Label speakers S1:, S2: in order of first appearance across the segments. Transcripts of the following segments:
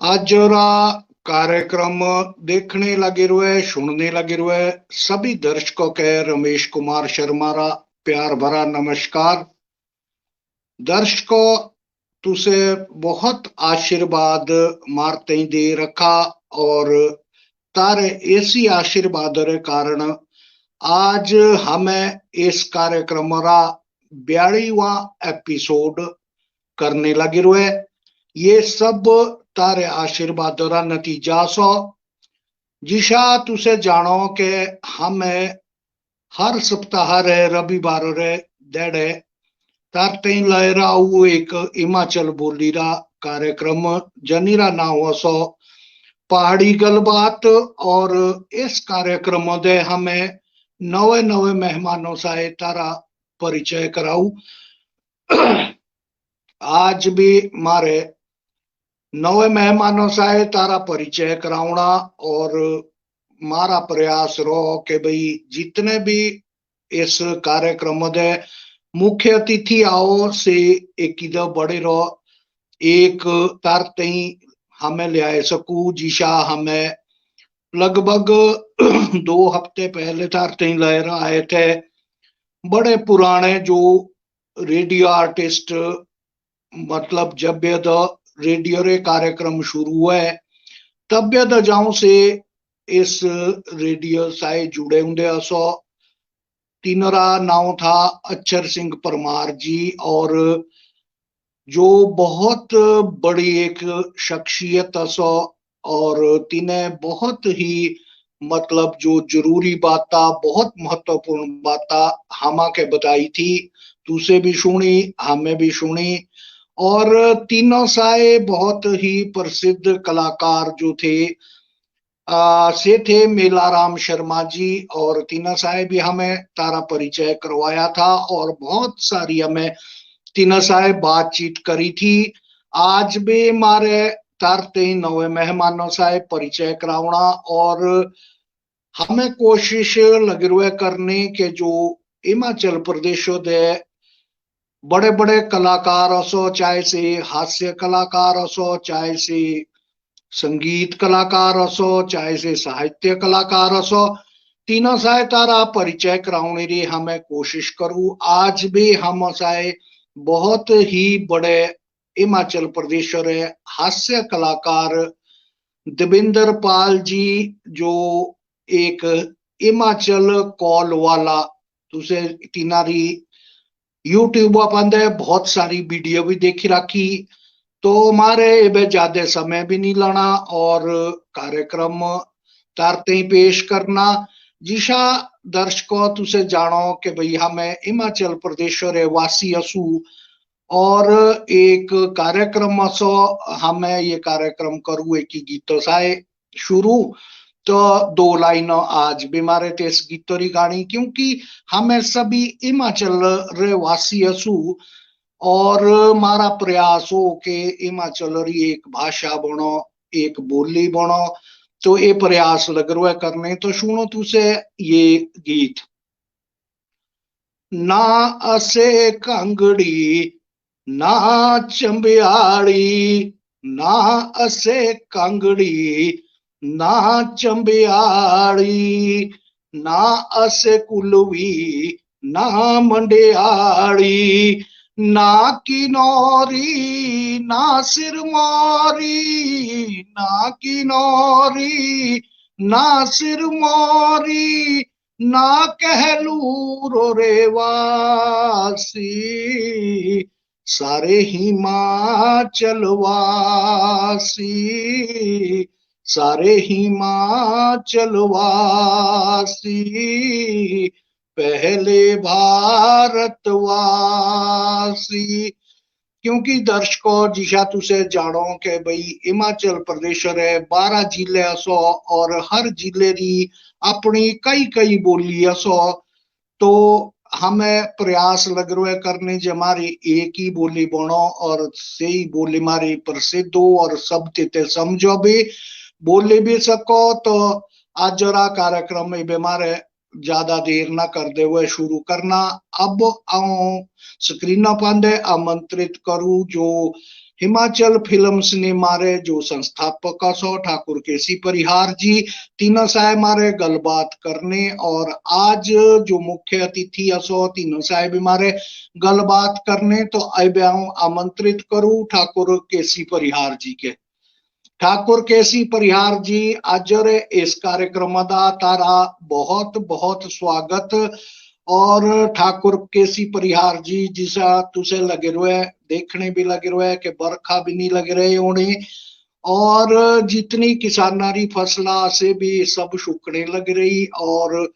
S1: आज जरा कार्यक्रम देखने लगे रुए सुनने लगे रुए सभी दर्शकों के रमेश कुमार शर्मा रा प्यार भरा नमस्कार। दर्शकों, तुसे बहुत आशीर्वाद मारते ही दे रखा और तारे ऐसी आशीर्वाद रे कारण आज हमें इस कार्यक्रम रा 42वां एपिसोड करने लगे रुए। ये सब तारे आशीर्वाद रा नतीजा सो। जिशा तुसे जानो के हमें हर सप्ताह रे रविवार रे देड़े तारते लहरा एक हिमाचल बोली रा कार्यक्रम जनीरा ना हो सो पहाड़ी गलबात। और इस कार्यक्रम दे हमें नवे नवे मेहमानों से तारा परिचय कराऊ। आज भी मारे नवे मेहमानों से तारा परिचय करावना और मारा प्रयास रो के भाई जितने भी इस कार्यक्रम दे मुख्य अतिथि आओ से एक बड़े रो एक तारते हमें ले आए सकू। जिशा हमें लगभग 2 हफ्ते पहले तारते लहरा आए थे बड़े पुराने जो रेडियो आर्टिस्ट, मतलब जब ये रेडियो रे कार्यक्रम शुरू हुए तब ये जाऊं से इस रेडियो से जुड़े होंगे। असो तीनरा नाम था अक्षर सिंह परमार जी और जो बहुत बड़ी एक शख्सियत असो और तिने बहुत ही मतलब जो जरूरी बाता बहुत महत्वपूर्ण बाता हमा के बताई थी। तुसे भी सुनी हमें भी सुनी और तीनों साए बहुत ही प्रसिद्ध कलाकार जो थे से थे मेलाराम शर्मा जी और तीनों साए भी हमें तारा परिचय करवाया था और बहुत सारी हमें तीनों साए बातचीत करी थी। आज भी हमारे तारते नवे मेहमानों से परिचय करावना और हमें कोशिश लगे हुए करने के जो हिमाचल प्रदेश दे बड़े बड़े कलाकार असो, चाहे से हास्य कलाकार असो, चाहे से संगीत कलाकार असो, चाहे से साहित्य कलाकार असो, तीनों साय तारा परिचय कराने री हमें कोशिश करूं। आज भी हम साय बहुत ही बड़े हिमाचल प्रदेश रे हास्य कलाकार देवेंद्र पाल जी जो एक हिमाचल कॉल वाला तुसे तीनारी यूट्यूब पर बहुत सारी वीडियो भी देखी रखी। तो हमारे ए ज्यादा समय भी नहीं लाना और कार्यक्रम तारते ही पेश करना। जिशा दर्शकों तुसे जानो कि भाई हमें हिमाचल प्रदेश रे वासी असू और एक कार्यक्रम असो हमें ये कार्यक्रम करू एक ही गीतों से शुरू। तो 2 लाइन आज भी मारे थे इस गीतों गानी क्योंकि हमें सभी हिमाचल रे वासी असू और मारा प्रयास हो के हिमाचल री एक भाषा बनो एक बोली बनो। तो ये प्रयास लग रहा है करने। तो सुनो तुसे ये गीत। ना असे कांगड़ी ना चंबियाड़ी, ना असे कांगड़ी ना चंबियाड़ी, ना असे कुलवी ना मंडियाड़ी, ना किनौरी ना सिरमौरी, ना किनौरी ना सिरमौरी, ना कहलू रो रेवासी, सारे हिमाचल वासी, सारे हिमाचल वासी, पहले भारतवासी। क्योंकि दर्शकों जिशा तुसे जानो के भाई हिमाचल प्रदेश रे 12 जिले असो और हर जिले री अपनी कई कई बोली असो। तो हमें प्रयास लग रहा है करने जो हमारी एक ही बोली बनो और सही बोली हमारी प्रसिद्ध हो और सब ते समझो भी बोले भी सको। तो आज जरा कार्यक्रम में बीमारे ज्यादा देर ना करते हुए शुरू करना। अब आओ स्क्रीन पर आमंत्रित करूं जो हिमाचल फिल्म्स ने मारे जो संस्थापक सो ठाकुर केसी परिहार जी तीनों साहेब मारे गलबात करने, और आज जो मुख्य अतिथि असो तीनों साहेब मारे गलबात करने, तो अब आमंत्रित करूं ठाकुर केसी परिहार जी के। ठाकुर केसी परिहार जी आज रे इस कार्यक्रम का तारा बहुत बहुत स्वागत। और ठाकुर केसी परिहार जी जिसा तुसे लगे रहे देखने भी लगे रहे कि बरखा भी नहीं लग रहे उन्हें, और जितनी किसानारी फसला से भी सब सुखने लग रही, और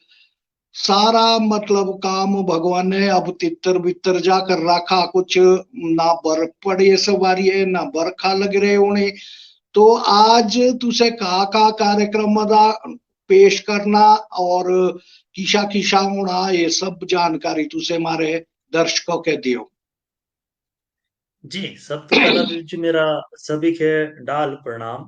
S1: सारा मतलब काम भगवान ने अब तितर बितर जा कर रखा कुछ, ना बर्फ पड़े सवारी है ना बरखा लग रहे उन्हें। तो आज तुसे का कार्यक्रम दा पेश करना और किसा किसा होना ये सब जानकारी तुसे मारे दर्शकों के दियो।
S2: जी, सब तो पहला तो जी मेरा सभी के डाल प्रणाम।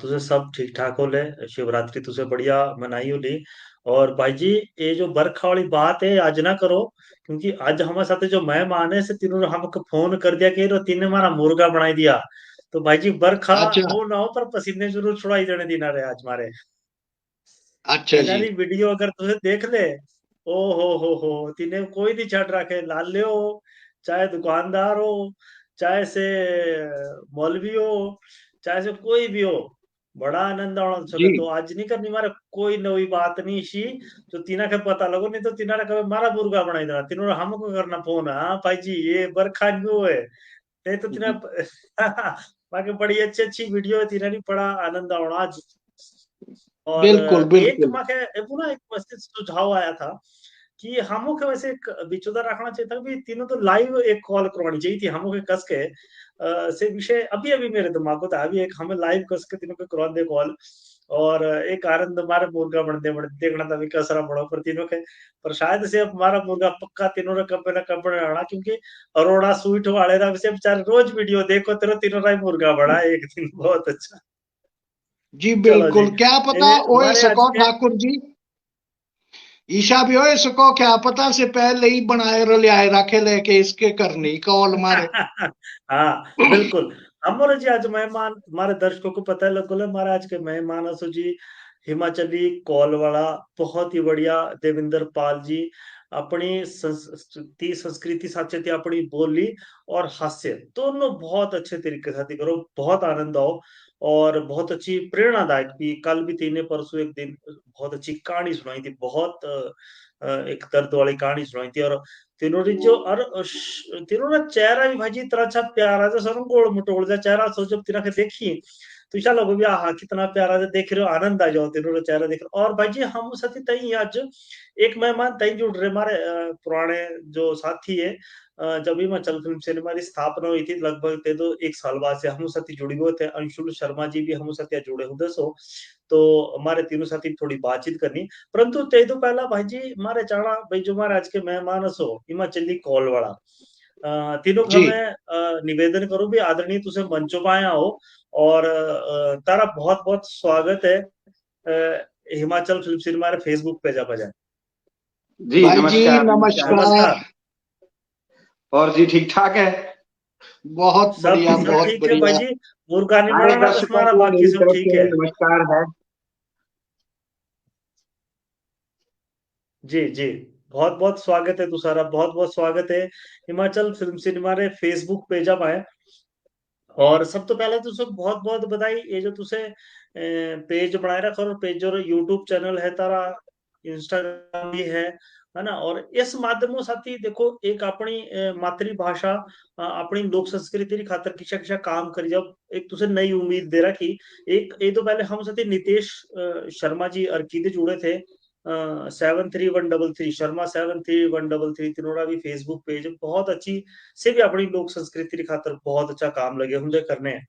S2: तुझे सब ठीक ठाक हो ले, शिवरात्रि तुझे बढ़िया मनाई हो ली। और भाई जी, ये जो बरखा वाली बात है आज ना करो, क्योंकि आज हमारे साथ जो मेहमान है से तीनों ने हमको फोन कर दिया कि रो तीन ने हमारा मुर्गा बनाई दिया। तो भाई जी बरखा
S1: अच्छा
S2: हो ना हो पर पसीने जरूर छुड़ाई देने देना रहे आज हमारे।
S1: अच्छा
S2: इन्हें
S1: जी।
S2: वीडियो अगर तुझे देख ले, ओ हो तिने कोई नहीं छड़ रखे, लाले हो चाहे दुकानदार हो, चाहे से मौलवी हो, चाहे से कोई भी हो, बड़ा आनंद आना
S1: जी
S2: चले। तो आज नहीं करनी मारे कोई नई बात नहीं सी, तो तीना के पता लगो, नहीं तो तीना ने कभी मारा मुर्गा बनाई देना, तीनों हमको करना फोन, हाँ भाई जी ये बरखा क्यों है, नहीं तो तीना बाकी बड़ी अच्छी अच्छी वीडियो है, तीना नहीं बड़ा आनंद आना आज। और
S1: बिल्कुल
S2: एक
S1: बिल्कुल।
S2: माके पुनः एक वैसे सुझाव आया था कि हमो के वैसे एक बिचौदा रखना चाहिए था कि तीनों तो लाइव एक कॉल करवानी चाहिए थी हमो के कस के, से विषय अभी अभी मेरे दिमाग को था, अभी एक हमें लाइव कस के तीनों के करवा दे कॉल। और एक आनंद हमारे मुर्गा बनते बनते देखना था भी कसरा बड़ा पर तीनों के, पर शायद से अब हमारा मुर्गा पक्का तीनों ने कब ना कब आना, क्योंकि अरोड़ा स्वीट वाले ना वैसे बेचारे रोज वीडियो देखो तेरे तीनों का ही मुर्गा बड़ा है एक दिन, बहुत अच्छा।
S1: जी
S2: चलो जी,
S1: बिल्कुल, क्या पता
S2: ये
S1: ओए
S2: हमारे आज
S1: सको
S2: के
S1: ठाकुर जी, ईशा भी होए सको क्या पता से पहले ही बनाए ले आए रखे लेके इसके करनी कॉल मारे।
S2: हाँ, बिल्कुल। हमारे जी आज मेहमान हमारे दर्शकों को पता है लगो हमारे आज के मेहमान असो जी हिमाचली कॉलवाड़ा, बहुत ही बढ़िया देविंदर पाल जी। अपनी संस्कृति साथ अपनी बोली और हास्य दोनों बहुत अच्छे तरीके से करो, बहुत आनंद आओ। और बहुत अच्छी प्रेरणादायक भी, कल भी तीन परसों एक दिन बहुत अच्छी कहानी सुनाई थी, बहुत एक दर्द वाली कहानी सुनाई थी। और तीनों ने जो और तीनों ना चेहरा भी भाई इतना अच्छा प्यारा जो सर गोल मटोल जा चेहरा, सोचो तीनों के देखी तो ऐसा लोगों भी आहा कितना प्यारा जो देख रहे हो, आनंद आ जाओ तीनों का चेहरा देख रहे हो। और भाई जी हम साथी तई आज एक मेहमान तई जुड़ रहे हमारे पुराने जो साथी है, जब हिमाचल फिल्म सिनेमा की स्थापना हुई थी लगभग ते तो एक साल बाद से हम साथी जुड़े हुए थे, अंशुल शर्मा जी भी हम साथी जुड़े हुए सो। तो हमारे तीनों साथी थोड़ी बातचीत करनी, परंतु ते तो पहला भाई जी हमारे चाणा भाई जो हमारे आज के मेहमान सो हिमाचली कॉलवाड़ा, तीनों का
S1: जी
S2: मैं निवेदन करूं भी आदरणीय तुसे मंचो पाया हो। और तारा बहुत बहुत स्वागत है हिमाचल फिल्म सिनेमा रे फेसबुक पे जा बजाय।
S3: जी
S1: भाई जी
S3: नमस्कार नमस्कार।
S1: नमस्कार।
S2: नमस्कार।
S3: और जी ठीक ठाक है।
S1: बहुत बढ़िया
S2: सब
S1: बहुत
S2: ठीक है भाई
S1: बढ़िया।
S2: जी, मुर्गा नहीं
S3: सारे
S2: बनाना बस
S3: दर्शकों
S2: हमारा,
S3: को
S2: बाकी
S3: मेरी
S2: सब
S3: तरफ
S2: ठीक
S3: से
S2: है।
S3: नमस्कार है।
S2: जी जी, बहुत बहुत स्वागत है तुसारा, बहुत बहुत स्वागत है हिमाचल फिल्म सिनेमा रे फेसबुक पेज आए। और सब तो पहले तो सब बहुत बहुत बधाई, ये जो तुसे पेज बनाए रखा और पेज और यूट्यूब चैनल है तारा, इंस्टाग्राम भी है ना। और इस माध्यमों साथी देखो एक अपनी मातृभाषा, अपनी लोक संस्कृति की खातर किसा किसा काम करी जब एक तुसे नई उम्मीद दे रखी। एक ये तो पहले हम साथी नितेश शर्मा जी अर्की दे जुड़े थे, 73133 शर्मा 73133 तिनोड़ा भी फेसबुक पेज बहुत अच्छी से भी अपनी लोक संस्कृति की खातर बहुत अच्छा काम लगे होंगे करने हैं।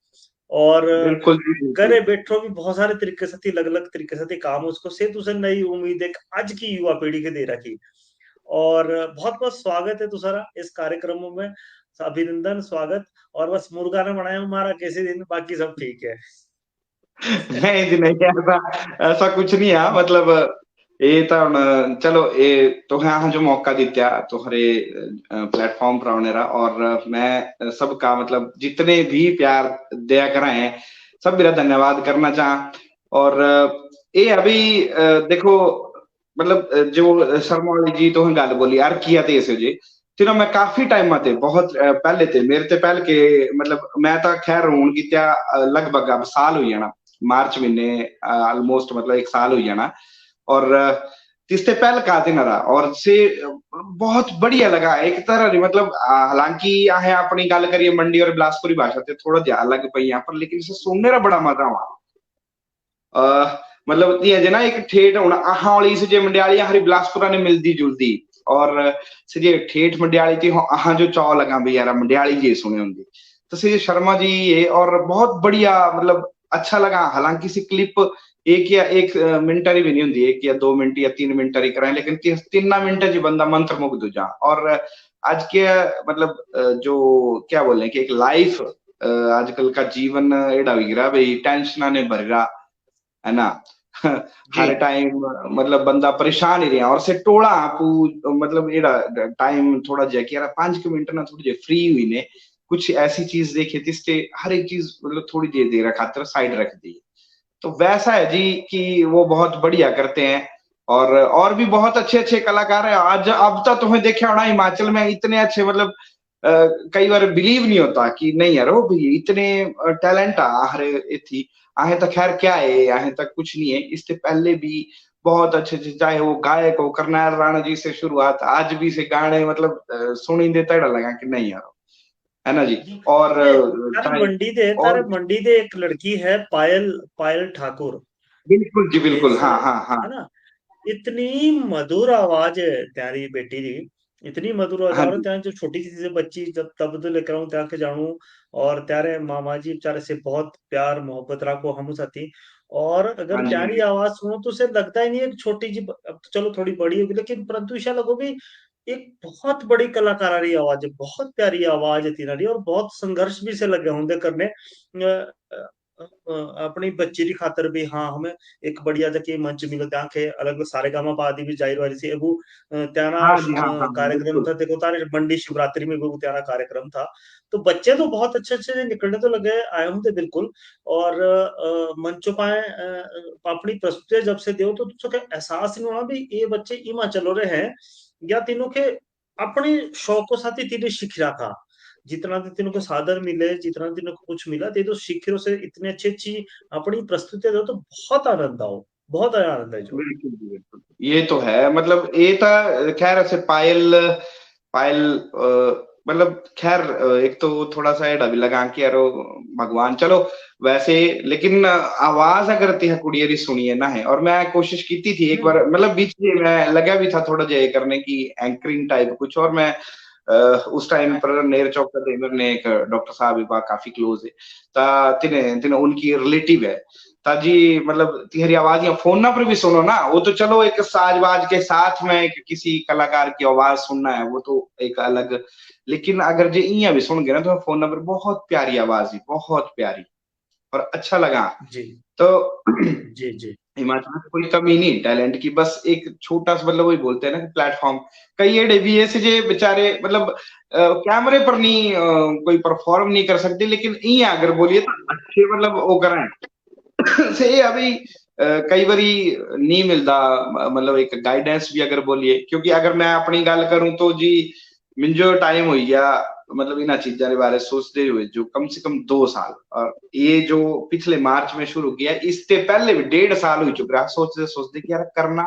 S2: और
S3: बिल्कुल जी बिल्कुल।
S2: घरे बैठो भी बहुत सारे तरीके से अलग अलग तरीके से काम उसको से तुसे नई उम्मीद एक आज की युवा पीढ़ी के दे रखी। और बहुत बहुत स्वागत है तुसारा इस कार्यक्रम में, अभिनंदन स्वागत। और बस मुर्गा ने बनाया हमारा कैसे दिन, बाकी सब ठीक है।
S3: नहीं जी नहीं, ऐसा ऐसा कुछ नहीं है, मतलब ਇਹ ਤਾਂ ਹੁਣ ਚਲੋ ਇਹ तुहां जो मौका दित्या तुम्हारे प्लेटफॉर्म पर आने रा और मैं सबका मतलब जितने भी प्यार दया कराए हैं सब मेरा धन्यवाद करना चाह और ये अभी देखो मतलब जो शर्मा वाली जी तुहें गल बोली यार किया ते इस जी तिना मैं काफी टाइम ते बहुत पहले ते मेरे ते पहले के मतलब मैं तो खैर हूं कित्या लगभग अब साल हो जाना मार्च महीने ऑलमोस्ट मतलब 1 साल हो जाना और इससे पहले का दिन रहा और से बहुत बढ़िया लगा एक तरह की मतलब हालांकि आहे अपनी गल करिए मंडी और बिलासपुरी भाषा ते थोड़ा जा अलग पई यहाँ पर लेकिन इसे सुनने का बड़ा मजा आ मतलब ये जे ना एक ठेठ हुन आहां वाली से जे मंडियाली हरी बिलासपुरा ने मिलदी जुलदी और से जे ठेठ मंडियाली थी आहां जो चौ लगा भी यार मंडियाली जी सुने होंगी तो से शर्मा जी ये और बहुत बढ़िया मतलब अच्छा लगा हालांकि सी क्लिप एक या 1 मिनट भी नहीं होंगी 1 या 2 मिनट या 3 मिनट कराए लेकिन 3 मिनट जी बंदा मंत्र मुग्ध हो जा और आज के मतलब जो क्या बोले कि एक लाइफ आजकल का जीवन एडा हो गया भाई टेंशन ने भर रहा है ना हर टाइम मतलब बंदा परेशान ही रहा और से टोला आपू मतलब एडा टाइम थोड़ा जा कि यार 5 मिनट ना थोड़ी फ्री हुई ने कुछ ऐसी चीज देखे जिससे हर एक चीज मतलब थोड़ी देर खातर साइड रख दी तो वैसा है जी कि वो बहुत बढ़िया करते हैं और भी बहुत अच्छे अच्छे कलाकार हैं आज अब तक तुम्हें देखा होना हिमाचल में इतने अच्छे मतलब कई बार बिलीव नहीं होता कि नहीं यार वो भाई इतने टैलेंट आ थी आहे तक खैर क्या है आहे तक कुछ नहीं है इससे पहले भी बहुत अच्छे अच्छे चाहे वो गायक हो करनाल राणा जी से शुरुआत आज भी से गाने मतलब सुनी देता लगा कि नहीं यार है ना जी और
S2: मंडी दे एक लड़की है पायल ठाकुर
S3: बिल्कुल जी बिल्कुल हाँ हाँ हाँ
S2: है ना इतनी मधुर आवाज है त्यारी बेटी दी इतनी मधुर आवाज और त्या जो छोटी सी बच्ची जब तब तो लेकर आऊं त्या के जानू और त्यारे मामा जी बेचारे से बहुत प्यार मोहब्बत रखो हम साथी और अगर त्यारी आवाज सुनो तो उसे लगता ही नहीं है छोटी जी अब तो चलो थोड़ी बड़ी होगी लेकिन परंतु ऐसा लगो भी एक बहुत बड़ी कलाकारी आवाज है बहुत प्यारी आवाज है तिनारी और बहुत संघर्ष भी से लगे होंगे करने अपनी बच्ची की खातर भी हाँ हमें एक बढ़िया जके मंच मिलो त्या के अलग सारे गामा पादी भी जाहिर वाली सी वो त्याना कार्यक्रम था देखो तारे मंडी शिवरात्रि में वो त्याना कार्यक्रम था तो बच्चे तो बहुत अच्छे अच्छे निकलने तो लगे आए होंगे बिल्कुल और मंचों पाए अपनी प्रस्तुति जब से दो तो तुझको एहसास नहीं होना भी ये बच्चे इमा चलो रहे हैं या तीनों के अपने शौकों साथ ही तीनों सीख रहा था जितना तीनों को साधन मिले जितना तीनों को कुछ मिला ते तो शिखरों से इतने अच्छी अपनी प्रस्तुति दो तो बहुत आनंद आओ बहुत आनंद है जो
S3: बिल्कुल ये तो है मतलब ये तो खैर ऐसे पायल मतलब खैर एक तो थोड़ा सा एडा भी लगा कि यार भगवान चलो वैसे लेकिन आवाज अगर तिहा कुड़ियरी सुनिए ना है और मैं कोशिश की थी एक बार मतलब बीच में मैं लगा भी था थोड़ा जय करने की एंकरिंग टाइप कुछ और मैं उस टाइम पर नेर चौक का ने एक डॉक्टर साहब भी काफी क्लोज है तिने उनकी रिलेटिव है ताजी मतलब तिहरी आवाज या फोन पर भी सुनो ना वो तो चलो एक साजबाज के साथ में एक किसी कलाकार की आवाज सुनना है वो तो एक अलग लेकिन अगर जे इया भी सुन गए ना तो फोन पर बहुत प्यारी आवाज है बहुत प्यारी और अच्छा लगा
S2: जी
S3: तो
S2: जी जी
S3: हिमाचल में कोई कमी नहीं टैलेंट की बस एक छोटा सा मतलब वही बोलते हैं ना प्लेटफॉर्म कई एडे भी ऐसे जे बेचारे मतलब कैमरे पर नहीं कोई परफॉर्म नहीं कर सकते लेकिन ये अगर बोलिए तो अच्छे मतलब वो कराएं से अभी कई बारी नहीं मिलता मतलब एक गाइडेंस भी अगर बोलिए क्योंकि अगर मैं अपनी गल करूं तो जी मिंजो टाइम हो गया मतलब इन चीजा के बारे सोचते हुए जो कम से कम 2 साल और ये जो पिछले मार्च में शुरू किया इससे पहले भी 1.5 साल हो चुका सोचते कि यार करना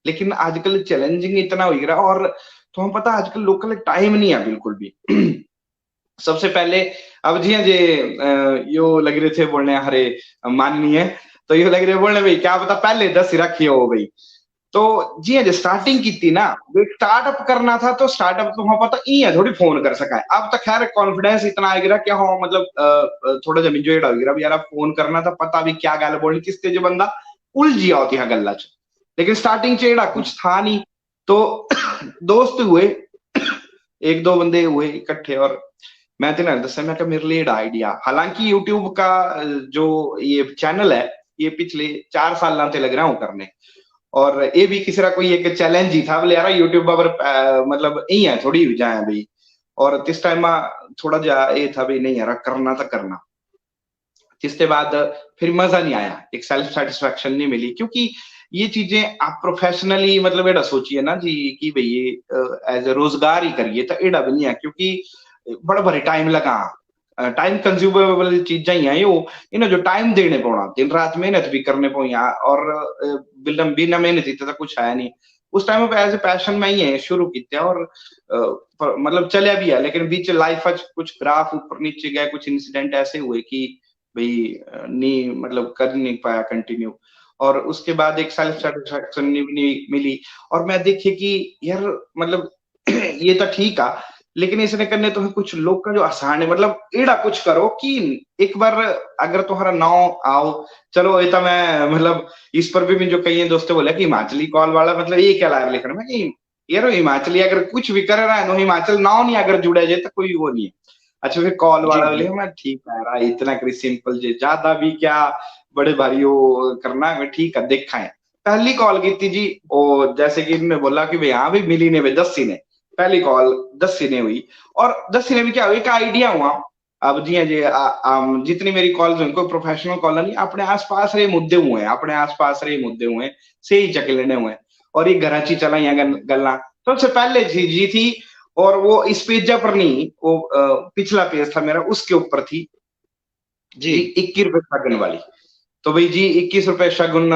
S3: लेकिन आजकल चैलेंजिंग इतना हो गया और तो हम पता आजकल लोकल टाइम नहीं है बिल्कुल भी सबसे पहले अब जी जे यो लग रहे थे बोलने हरे माननीय तो यो लग रहे बोलने भाई क्या पता पहले 10 ही रखी हो भाई तो जी जो स्टार्टिंग की थी ना स्टार्टअप करना था तो स्टार्टअप तो हाँ पता है थोड़ी फोन कर सका है अब तक खैर कॉन्फिडेंस इतना आ गया क्या हाँ मतलब थोड़ा जमीन जो हो गया यार फोन करना था पता भी क्या गल बोलनी किसते जो बंदा उलझिया होती है गल्ला च लेकिन स्टार्टिंग च एड़ा कुछ था नहीं तो दोस्त हुए 1-2 बंदे हुए इकट्ठे और मैं तेना दसा मैं मेरे लिए आइडिया हालांकि यूट्यूब का जो ये चैनल है ये पिछले 4 साल से लग रहा हूँ करने और ये भी किसी कोई एक चैलेंज ही था बोले यार यूट्यूब पर मतलब यही है थोड़ी भी जाए भाई। और तिस टाइम थोड़ा जा ये था भाई नहीं यार करना तो करना। जिसके बाद फिर मजा नहीं आया, एक सेल्फ सेटिस्फेक्शन नहीं मिली, क्योंकि ये चीजें आप प्रोफेशनली मतलब एड़ा सोचिए ना जी कि भाई ये एज ए रोजगार ही करिए तो एड़ा भी नहीं है, क्योंकि बड़ा भारी टाइम लगा, टाइम कंज्यूमेबल चीजें ही हैं यो, इन्हें जो टाइम देने पौना, दिन रात मेहनत भी करने पौनी और बिना बिना मेहनत ही तो कुछ है नहीं। उस टाइम पे एज ए पैशन में ही है शुरू किया और मतलब चलिया भी है, लेकिन बीच लाइफ कुछ ग्राफ ऊपर नीचे गए, कुछ इंसिडेंट ऐसे हुए कि भाई नहीं मतलब कर नहीं पाया कंटिन्यू। और उसके बाद एक सेल्फ सेटिस्फेक्शन नहीं मिली। और मैं देखे कि यार मतलब ये तो ठीक है, लेकिन इसने करने तो कुछ लोग का जो आसान है, मतलब एड़ा कुछ करो कि एक बार अगर तुम्हारा नाव आओ, चलो ये तो मैं मतलब इस पर भी जो कई दोस्तों बोले कि हिमाचली कॉल वाला मतलब ये क्या लाया लिखने में कि यार हिमाचली अगर कुछ भी कर रहा है तो हिमाचल नाव नहीं अगर जुड़ा जाए तो कोई वो नहीं है। अच्छा फिर कॉल वाला बोले मैं ठीक है रहा इतना करी सिंपल जे ज्यादा भी क्या बड़े भारी वो करना है, ठीक है देखा है। पहली कॉल की थी जी ओ जैसे कि इन्होंने बोला कि भाई हाँ भाई मिली ने भाई 10 ने पहली कॉल 10 ने हुई। और 10 ने भी क्या हुआ एक आइडिया हुआ। अब जी जी जितनी मेरी कॉल्स हुई कोई प्रोफेशनल कॉल नहीं, अपने आसपास रे मुद्दे हुए हैं, अपने आसपास रे मुद्दे हुए हैं से ही चक लेने हुए और ये घर ची चला गल्ला तो सबसे पहले जी थी। और वो इस पेज पर नहीं, वो पिछला पेज था मेरा उसके ऊपर थी जी 21 रुपए शगुन वाली। तो भाई जी 21 रुपए शगुन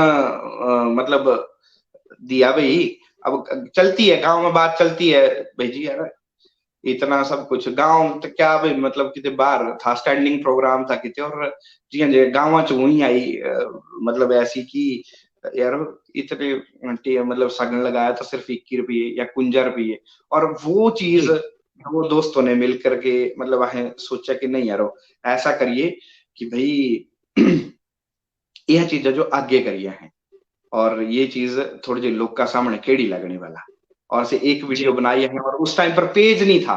S3: मतलब दिया भाई। अब चलती है गांव में बात चलती है भाई जी यार इतना सब कुछ गांव तो क्या भाई मतलब कितने बार था स्टैंडिंग प्रोग्राम था कितने और जी हाँ जी गाँव च वही आई मतलब ऐसी की यार इतने मतलब शगन लगाया तो सिर्फ 21 रुपये या 51 रुपये। और वो चीज वो दोस्तों ने मिल करके मतलब सोचा कि नहीं यार ऐसा करिए कि भाई यह चीजें जो आगे करिए हैं और ये चीज थोड़ी जी लोग का सामने केड़ी लगने वाला और से एक वीडियो बनाई है। और उस टाइम पर पेज नहीं था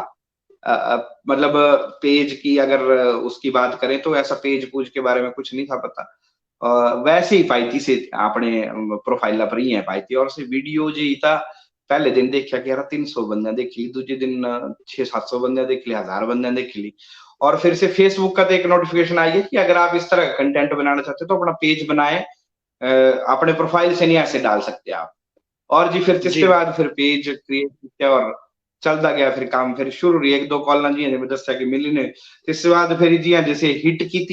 S3: मतलब पेज की अगर उसकी बात करें तो ऐसा पेज पूज के बारे में कुछ नहीं था पता। वैसे ही पाई थी से अपने प्रोफाइल पर ही है पाई थी और से वीडियो जी था पहले दिन देखा कि यार 300 बंदे देख ली, दूसरे दिन 600-700 बंदे देख ली, 1000 बंदे देख ली। और फिर से फेसबुक का तो एक नोटिफिकेशन आई है कि अगर आप इस तरह का कंटेंट बनाना चाहते हो तो अपना पेज बनाए, अपने प्रोफाइल से नहीं ऐसे डाल सकते आप। और जी फिर इसके बाद फिर पेज क्रिएट किया और चलता गया फिर काम फिर शुरू रही 1-2 कॉल ना जी दस्या कि मिली ने। इसके बाद फिर जी जैसे हिट की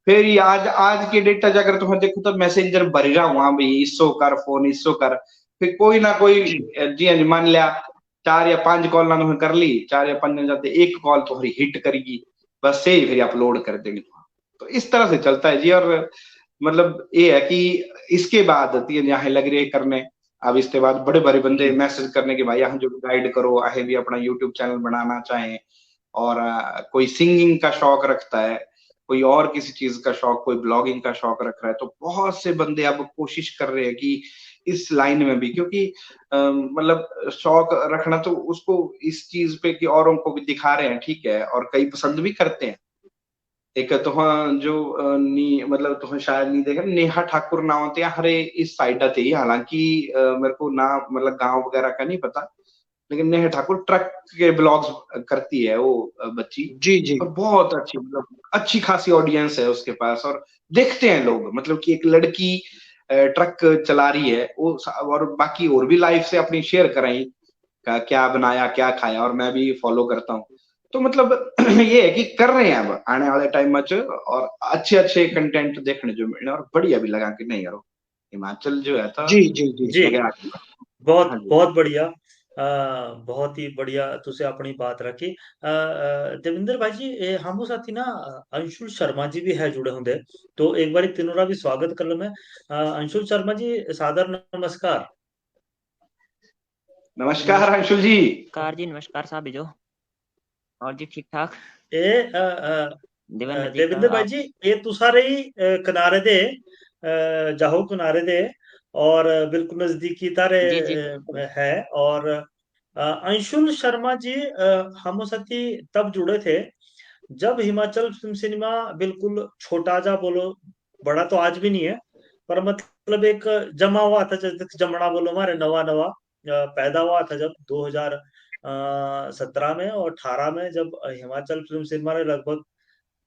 S3: फिर आज के डेटा जाकर तुम देखो तो मैसेंजर भर रहा हुआ भाई इसो कर फोन इसो कर। फिर कोई ना कोई जी हाँ मान लिया 4 या 5 कॉल ना तुम्हें कर ली, 4 या 5 दिन जाते एक कॉल तुम्हारी हिट करेगी बस से ही फिर अपलोड कर देंगे। तो इस तरह से चलता है जी। और मतलब ये है कि इसके बाद यहाँ लग रही है करने अब इसके बाद बड़े बड़े बंदे मैसेज करने के भाई यहाँ जो गाइड करो आहे भी अपना यूट्यूब चैनल बनाना चाहें और कोई सिंगिंग का शौक रखता है, कोई और किसी चीज का शौक, कोई ब्लॉगिंग का शौक रख रहा है, तो बहुत से बंदे अब कोशिश कर रहे हैं कि इस लाइन में भी क्योंकि मतलब शौक रखना तो उसको इस चीज पे कि औरों को भी दिखा रहे हैं ठीक है और कई पसंद भी करते हैं। एक तुहां जो नी मतलब तुहां शायद नहीं देखा नेहा ठाकुर नाम होते हैं हरे इस साइड आते ही हालांकि मेरे को ना मतलब गांव वगैरह का नहीं पता, लेकिन नेहा ठाकुर ट्रक के ब्लॉग्स करती है वो बच्ची
S1: जी
S3: और बहुत अच्छी मतलब अच्छी खासी ऑडियंस है उसके पास और देखते हैं लोग मतलब कि एक लड़की ट्रक चला रही है वो और बाकी और भी लाइफ से अपनी शेयर कराई क्या बनाया क्या खाया और मैं भी फॉलो करता हूँ। तो मतलब ये है कि कर रहे हैं अब आने वाले टाइम में और अच्छे अच्छे कंटेंट देखने जो मिलने और बढ़िया भी लगा कि नहीं यार हिमाचल जो है था
S2: जी बहुत
S3: हाँ जी
S2: बहुत बढ़िया बहुत ही बढ़िया तुसे अपनी बात रखी देविंदर भाई जी हम साथी ना अंशुल शर्मा जी भी है जुड़े होंगे तो एक बार तीनों का भी स्वागत कर लो मैं अंशुल शर्मा जी सादर नमस्कार।
S3: नमस्कार अंशुल जी।
S4: नमस्कार जी नमस्कार साहब जो और जी ठीक ठाक
S2: ए देविंदर भाई
S4: आप
S2: जी ये तुसारे ही किनारे दे जाहो किनारे दे और बिल्कुल नजदीकी तारे
S4: जी जी
S2: है और अंशुल शर्मा जी हम साथी तब जुड़े थे जब हिमाचल फिल्म सिनेमा बिल्कुल छोटा जा बोलो बड़ा तो आज भी नहीं है पर मतलब मतलब एक जमा हुआ था, जैसे जमना बोलो, हमारे नवा नवा पैदा हुआ था जब 2017 में और 18 में, जब हिमाचल फिल्म सिनेमा ने लगभग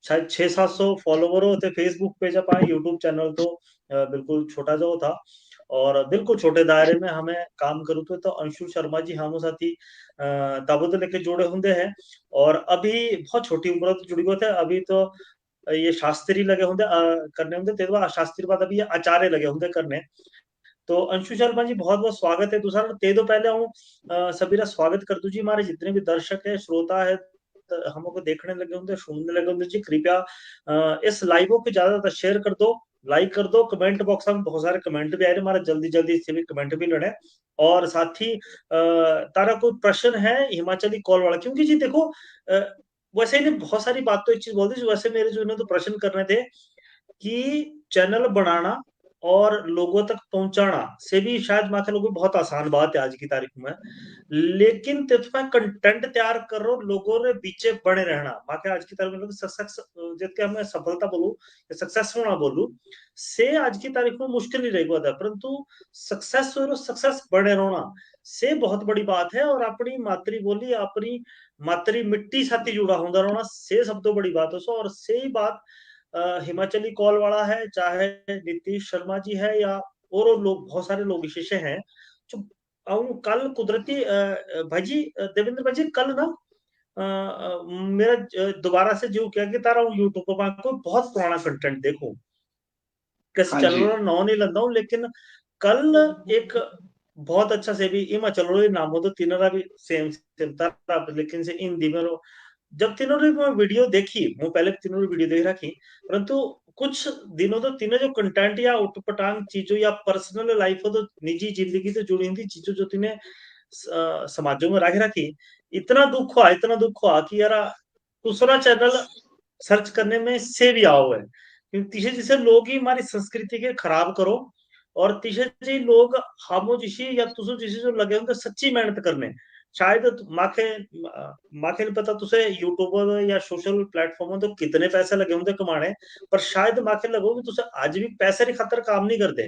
S2: शायद 600-700 फॉलोवर होते फेसबुक पे जब आए। यूट्यूब चैनल तो बिल्कुल छोटा जो था, और बिल्कुल छोटे दायरे में हमें काम करूँ तो अंशु शर्मा जी हम साथी तब तो लेके जुड़े होंगे हैं, और अभी बहुत छोटी उम्र तो जुड़ी हुए थे। अभी तो ये शास्त्री लगे होंगे करने होंगे, ते तो शास्त्री बाद अभी ये आचार्य लगे होंगे करने। तो अंशु शर्मा जी बहुत बहुत स्वागत है दूसरा ते तो पहले हूँ सबीरा स्वागत कर दू जी। हमारे जितने भी दर्शक है, श्रोता है, हमको देखने लगे होंगे, सुनने लगे होंगे जी, कृपया इस लाइव को ज्यादातर शेयर कर दो, लाइक कर दो। कमेंट बॉक्स में बहुत सारे कमेंट भी आ रहे, हमारा जल्दी जल्दी से भी कमेंट भी लड़े। और साथ ही तारा कोई प्रश्न है हिमाचली कॉल वाला, क्योंकि जी देखो वैसे ही बहुत सारी बात तो एक चीज बोल दी, वैसे मेरे जो तो प्रश्न करने थे कि चैनल बनाना और लोगों तक पहुंचाना से भी शायद माथे लोगों बहुत आसान बात है आज की तारीख में, लेकिन तिथमा कंटेंट तैयार करो, लोगों ने पीछे बने रहना माके आज की तारीख में सक्सेस, जिसके हमें सफलता बोलूं या सक्सेस होना बोलूं, से आज की तारीख में मुश्किल नहीं रहेगा था, परंतु सक्सेस और सक्सेस बने रहना से बहुत बड़ी बात है। और अपनी मातृ बोली, अपनी मातृ मिट्टी साथी जुड़ा होता रहना से सब तो बड़ी बात है। सो और से ही बात हिमाचली कॉल वाला है, चाहे नीतीश शर्मा जी है या और लोग, बहुत सारे लोग विशेष हैं जो कल कुदरती भाजी देवेंद्र भाजी कल ना मेरा दोबारा से जो क्या कि तारा यूट्यूब पर कोई बहुत पुराना कंटेंट देखो, किस
S3: हाँ
S2: चल
S3: जी।
S2: रहा नाम नहीं लेता हूँ, लेकिन कल एक बहुत अच्छा से भी इमा चल रहा नाम हो तो तीनों भी सेम सेम तारा, लेकिन से हिंदी में जब तीनों ने मैं वीडियो देखी, मैं पहले तीनों ने वीडियो देख रखी, परंतु कुछ दिनों तो तीनों जो कंटेंट या उटपटांग चीजों या पर्सनल लाइफ हो तो निजी जिंदगी से जुड़ी हुई चीजों जो तीने समाजों में रख रखी, इतना दुख हुआ कि यार दूसरा चैनल सर्च करने में से भी आओ है, क्योंकि तीसरे जैसे लोग ही हमारी संस्कृति के खराब करो, और तीसरे जी लोग हमो जिसी या तुसो जिसी जो लगे होंगे सच्ची मेहनत करने, शायद माखे माखे नहीं पता तुसे यूट्यूब या सोशल प्लेटफॉर्म तो कितने पैसे लगे होंगे कमाने, पर शायद माखे लगो कि तुसे आज भी पैसे की खातर काम नहीं करते।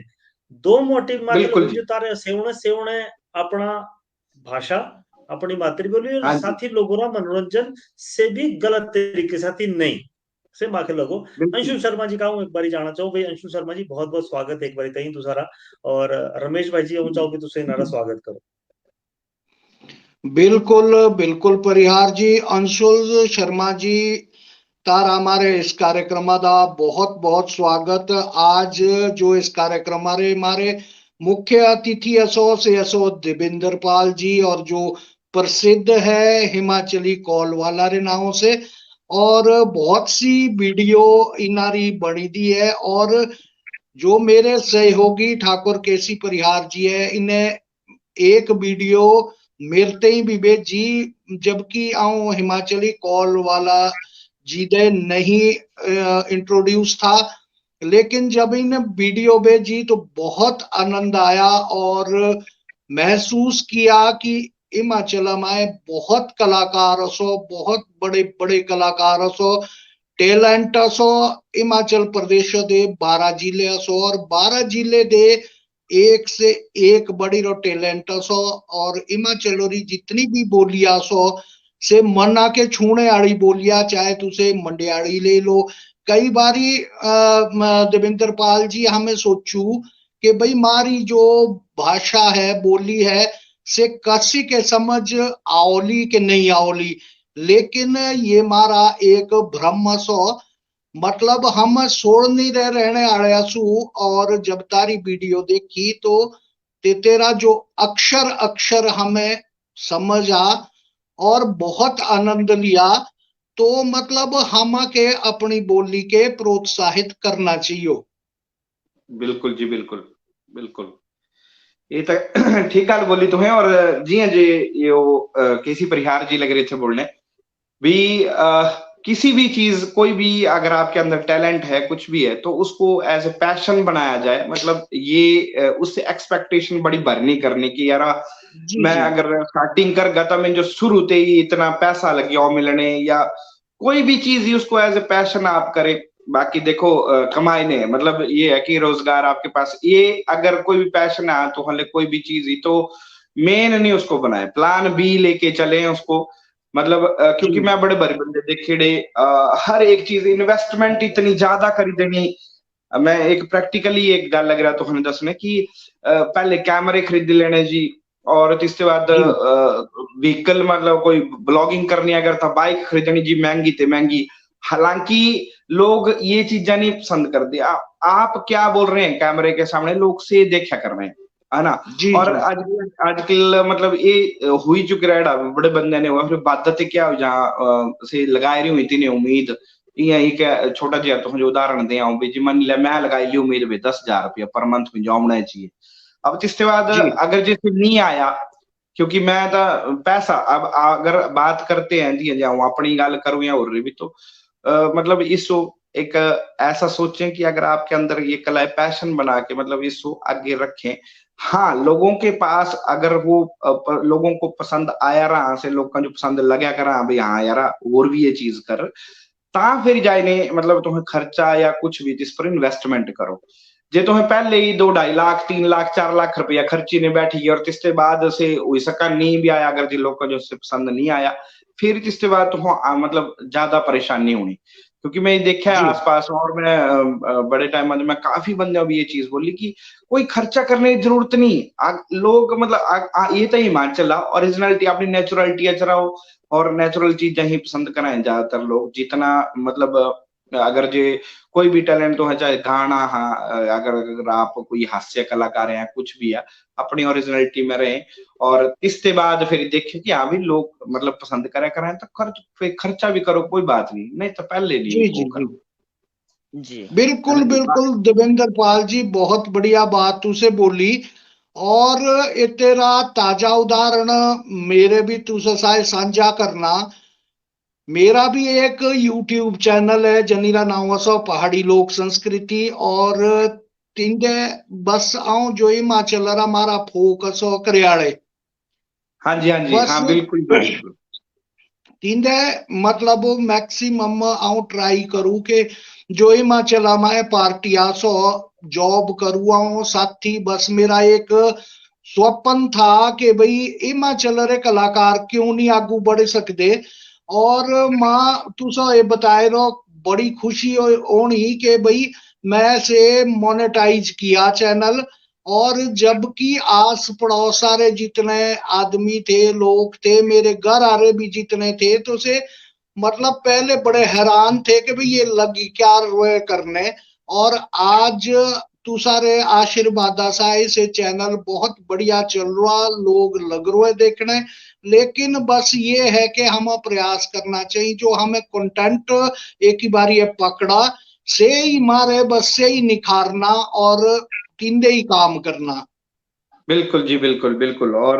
S2: दो मोटिव माखे
S3: बिल्कुल
S2: लगो
S3: जी।
S2: जो तारे सेवने अपना भाषा, अपनी मातृबोली, और
S3: हाँ जी।
S2: साथ ही लोगों का मनोरंजन से भी गलत तरीके साथ ही नहीं से माखे लगो।
S3: बिल्कुल
S2: अंशु शर्मा जी का हूँ एक बार जाना चाहूँ भाई, अंशु शर्मा जी बहुत बहुत स्वागत है एक बार कहीं दूसरा, और रमेश भाई जी हूँ चाहूँ भी तुझसे नारा स्वागत करो।
S1: बिल्कुल बिल्कुल परिहार जी, अंशुल शर्मा जी तार हमारे इस कार्यक्रम का बहुत बहुत स्वागत। आज जो इस कार्यक्रम हमारे मुख्य अतिथि असो से असो देवेंद्र पाल जी, और जो प्रसिद्ध है हिमाचली कॉल वाला रे नाम से, और बहुत सी वीडियो इनारी बनी दी है। और जो मेरे सहयोगी ठाकुर केसी परिहार जी है, इन्हें एक वीडियो मिलते ही विवेक जी, जबकि आऊं हिमाचली कॉल वाला जी दे नहीं इंट्रोड्यूस था, लेकिन जब इन वीडियो में जी तो बहुत आनंद आया, और महसूस किया कि हिमाचल में बहुत कलाकार सो, बहुत बड़े बड़े कलाकार सो, टैलेंट सो। हिमाचल प्रदेश दे 12 जिले सो, और 12 जिले दे एक से एक बड़ी रो टैलेंट सो, और हिमाचल री जितनी भी बोलियां सो से मन आके छूने वाली बोलियां, चाहे तुसे मंडियाड़ी ले लो। कई बारी देवेंद्र पाल जी हमें सोचू कि भाई मारी जो भाषा है, बोली है, से कसी के समझ आओली के नहीं आओली, लेकिन ये मारा एक भ्रम सो, मतलब हम सोड़ नहीं रहे रहने वाले असू। और जब तारी वीडियो देखी तो तेरा जो अक्षर अक्षर हमें समझ आ, और बहुत आनंद लिया। तो मतलब हम के अपनी बोली के प्रोत्साहित करना चाहिए।
S3: बिल्कुल जी। बिल्कुल बिल्कुल। ये तो ठीक गल बोली तुम्हें। और जी हाँ जी, यो केसी परिहार जी लग रहे थे बोलने भी, किसी भी चीज, कोई भी अगर आपके अंदर टैलेंट है, कुछ भी है, तो उसको एज ए पैशन बनाया जाए। मतलब ये उससे एक्सपेक्टेशन बड़ी भरनी करने की यार,
S1: जी
S3: मैं
S1: जी
S3: अगर स्टार्टिंग कर गता मैं जो शुरू ते ही इतना पैसा लग गया मिलने, या कोई भी चीज ही उसको एज ए पैशन आप करें, बाकी देखो कमाई ने मतलब ये है कि रोजगार आपके पास, ये अगर कोई भी पैशन है तो हले कोई भी चीज ही तो मेन नहीं उसको बनाए, प्लान बी लेके चले उसको। मतलब क्योंकि
S1: जी
S3: मैं बड़े बड़े बंदे देखे हर एक चीज इन्वेस्टमेंट इतनी ज्यादा करी देनी। मैं एक प्रैक्टिकली एक गल लग रहा तो हमें दसने कि पहले कैमरे खरीद लेने जी, और इसके बाद
S1: जी
S3: व्हीकल मतलब कोई ब्लॉगिंग करनी अगर था बाइक खरीदनी जी, महंगी ते महंगी। हालांकि लोग ये चीजें नहीं पसंद करते। आप क्या बोल रहे हैं कैमरे के सामने, लोग से देखा कर रहे हैं, है ना।
S1: जी
S3: और
S1: जी
S3: आजकल मतलब ये हुई चुके रहा बड़े बंदे ने हुआ फिर बात क्या हो जहाँ से लगाई रही हुई थी ने उम्मीद यही क्या छोटा जिहा तो जो उदाहरण दे आऊं भी जी, मान लिया मैं लगाई ली उम्मीद भी 10,000 रुपया पर मंथ में जो आना चाहिए। अब इसके बाद
S1: जी
S3: अगर जैसे नहीं आया, क्योंकि मैं तो पैसा अब अगर बात करते हैं जी जाऊं अपनी गल करूं या और भी तो मतलब इसको एक ऐसा सोचें कि अगर आपके अंदर ये कला है पैशन बना के मतलब इसको आगे रखें। हाँ, लोगों के पास अगर वो लोगों को पसंद आया रहा से लोग का जो पसंद लगा कर भाई हाँ यार और भी ये चीज कर, ता फिर जाने मतलब तुम्हें खर्चा या कुछ भी जिस पर इन्वेस्टमेंट करो। जे तुम्हें पहले ही 2-2.5 लाख 3 लाख 4 लाख रुपया खर्ची ने बैठी और जिसके बाद से हुई सका नहीं भी आया, अगर जिन लोग का जो उससे पसंद नहीं आया फिर जिसके बाद तुम मतलब ज्यादा परेशानी होनी। क्योंकि मैं ये देखा है
S1: जी
S3: आसपास और मैं बड़े टाइम में मैं काफी बंदे अभी ये चीज बोली कि कोई खर्चा करने की जरूरत नहीं। लोग मतलब ये तो ही मान चला ओरिजिनलिटी अपनी नेचुरलिटी चलाओ और नेचुरल चीजें ही पसंद कराएं ज्यादातर लोग जितना मतलब अगर जे कोई भी टैलेंट तो है चाहे गाना हाँ अगर आप कोई हास्य कलाकार हैं कुछ भी है अपनी ओरिजिनलिटी में रहें और इसके बाद फिर देखें कि हाँ भी लोग मतलब पसंद करें तो फिर खर्चा भी करो कोई बात नहीं, नहीं तो पहले नहीं
S1: जी
S3: वो
S1: जी जी
S3: करो,
S4: जी
S3: है ना
S1: बिल्कुल
S3: जी।
S1: बिल्कुल देवेंद्र पाल जी, बहुत बढ़िया बात तुसे बोली। और ये तेरा ताजा उदाहरण मेरे भी तुसे साथ साझा करना। मेरा भी एक यूट्यूब चैनल है जनीरा नाम सो पहाड़ी लोक संस्कृति। और तिंदे बस आऊं जो हिमाचल रा मारा फोकस हो करियाले
S3: हाँ जी
S1: बस
S3: हाँ बिल्कुल बिल्कुल।
S1: तिंदे मतलब मैक्सिमम आऊं ट्राई करूं के जो हिमाचल में पार्टियां सो जॉब करूँ आऊं साथी। बस मेरा एक स्वप्न था कि भाई हिमाचल रे कलाकार क्यों नहीं आगू बढ़ सकते। और मां तुसा ये बताए रो बड़ी खुशी होनी कि भाई मैं से मोनेटाइज किया चैनल। और जबकि आस पड़ोस सारे जितने आदमी थे लोग थे मेरे घर आ रहे भी जितने थे तो से मतलब पहले बड़े हैरान थे कि भाई ये लगी क्या रोए करने। और आज तू सारे आशीर्वाद आए से चैनल बहुत बढ़िया चल रहा लोग लग रहे देखने। लेकिन बस ये है कि हमें प्रयास करना चाहिए जो हमें कंटेंट एक ही बार ये पकड़ा से ही मारे बस से ही निखारना और तीनदे ही काम करना।
S3: बिल्कुल जी बिल्कुल बिल्कुल। और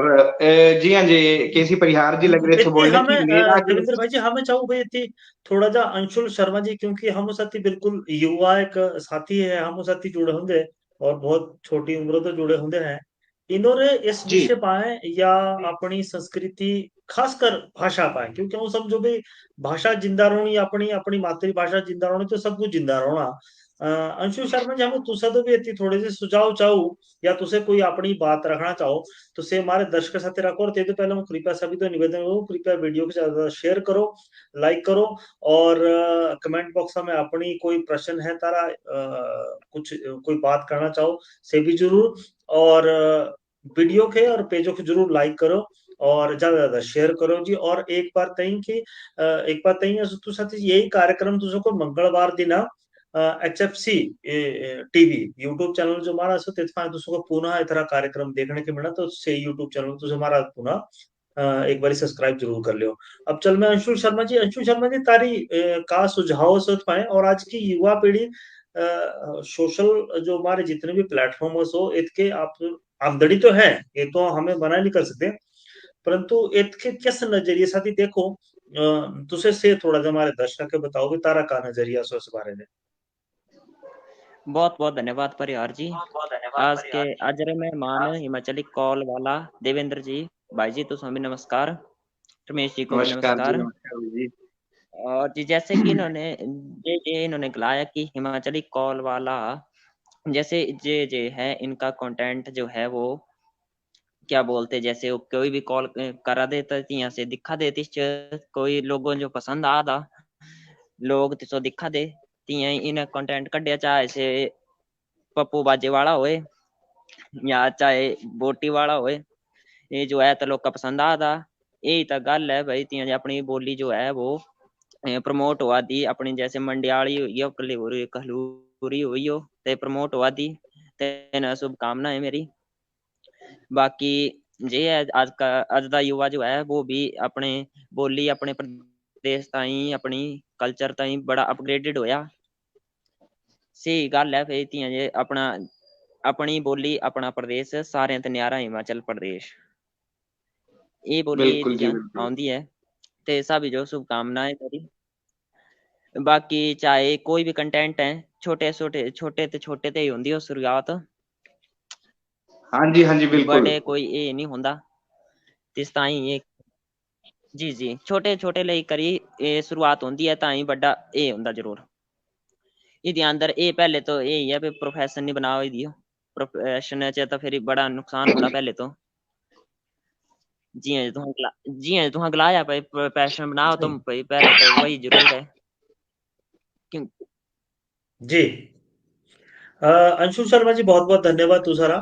S3: जी हाँ जी केसी परिहार जी लग रहे थे
S2: देखिए
S3: बोलने
S2: हमें
S3: की मेरा
S2: देवेंद्र भाई जी हमें चाहूँ भाई थी थोड़ा जा अंशुल शर्मा जी क्योंकि हम साथी बिल्कुल युवा एक साथी है हम साथी जुड़े होंगे और बहुत छोटी उम्र तो जुड़े होंगे हैं। इन्होंने इस
S1: जी
S2: विषय पाए या अपनी संस्कृति खासकर भाषा पाए क्योंकि हम समझो भाई भाषा जिंदा रहनी अपनी अपनी मातृभाषा जिंदा रहनी तो सब कुछ जिंदा रहना। अंशुल शर्मा जी हमें तुसा तो भी इतनी थोड़े से सुझाव चाहूँ या तुसे कोई अपनी बात रखना चाहो तो से हमारे दर्शक साथ रखो और ते तो पहले मैं कृपया सभी तो निवेदन करूँ कृपया वीडियो को ज्यादा शेयर करो लाइक करो और कमेंट बॉक्स में अपनी कोई प्रश्न है तारा कुछ कोई बात करना चाहो से भी जरूर और वीडियो के और पेजों को जरूर लाइक करो और ज्यादा ज्यादा शेयर करो जी। और एक बार तई कि एक बार तई तू साथ यही कार्यक्रम तुझे को मंगलवार दिन HFC टीवी यूट्यूब चैनल जो हमारा सो तेतफा दूसरों को पुनः इतना कार्यक्रम देखने के मिला तो से यूट्यूब चैनल तो हमारा पुनः एक बार सब्सक्राइब जरूर कर लियो। अब चल मैं अंशुल शर्मा जी तारी का सुझाव सोच पाए और आज की युवा पीढ़ी सोशल जो हमारे जितने भी प्लेटफॉर्म्स हो इसके आप आमदनी तो है ये तो हमें मना नहीं कर सकते परंतु इसके किस नजरिए साथ ही देखो तुसे से थोड़ा सा हमारे दर्शक के बताओ भी तारा का नजरिया सो इस बारे में।
S4: बहुत बहुत धन्यवाद परिहार जी। आज के आज रे मेहमान हिमाचली कॉल वाला देवेंद्र जी भाई जी तो स्वामी नमस्कार। रमेश जी को भी
S3: नमस्कार जी
S4: नमस्कार।
S3: नमस्कार जी।
S4: और जी जैसे कि इन्होंने ये इन्होंने गलाया कि हिमाचली कॉल वाला जैसे जे है इनका कंटेंट जो है वो क्या बोलते जैसे वो कोई भी कॉल करा देता यहाँ से दिखा देती कोई लोगों जो पसंद आता लोग तो दिखा दे तियां इन कंटेंट कढ़िया चाहे से पप्पू बाजे वाला होए या चाहे बोटी वाला होए ये जो है तो लोग का पसंद आता यही तो गल है भाई तियां अपनी बोली जो है वो प्रमोट हुआ दी अपनी जैसे मंडियाली हुई हो कहलूरी हुई हो ते प्रमोट हुआ दी ते शुभकामनाएं मेरी बाकी जे है आज का युवा जो है वो भी अपने बोली अपने प्रदेश ताई अपनी कल्चर ताई बड़ा अपग्रेडेड होया सही गल है फिर तियां जे अपना अपनी बोली अपना प्रदेश सारे ते न्यारा हिमाचल प्रदेश ये बोली
S3: बिल्कुल जी,
S4: तियां
S3: बिल्कुल।
S4: आउंदी है ते सभी जो शुभकामनाएं मेरी बाकी चाहे कोई भी कंटेंट है छोटे ते ही हुंदी हो शुरुआत
S3: हाँ जी, बिल्कुल।
S4: बड़े कोई ये नहीं हुंदा तिस ताई ये जी छोटे ਲਈ करी ये शुरुआत होंदी है ताई बड़ा ये हुंदा जरूर ਇਹਦੇ ਅੰਦਰ ਇਹ ਪਹਿਲੇ ਤੋਂ ਇਹ ਹੀ ਹੈ ਵੀ ਪ੍ਰੋਫੈਸ਼ਨ ਨਹੀਂ ਬਣਾਓ ਇਹਦੀ प्रोफेशन च तो फिर बड़ा नुकसान होता पहले तो जी हाँ तुम गलाया भाई पैशन बनाओ तुम भाई पहले तो वही जरूर है क्यों
S2: जी अंशु शर्मा जी बहुत बहुत धन्यवाद तुषारा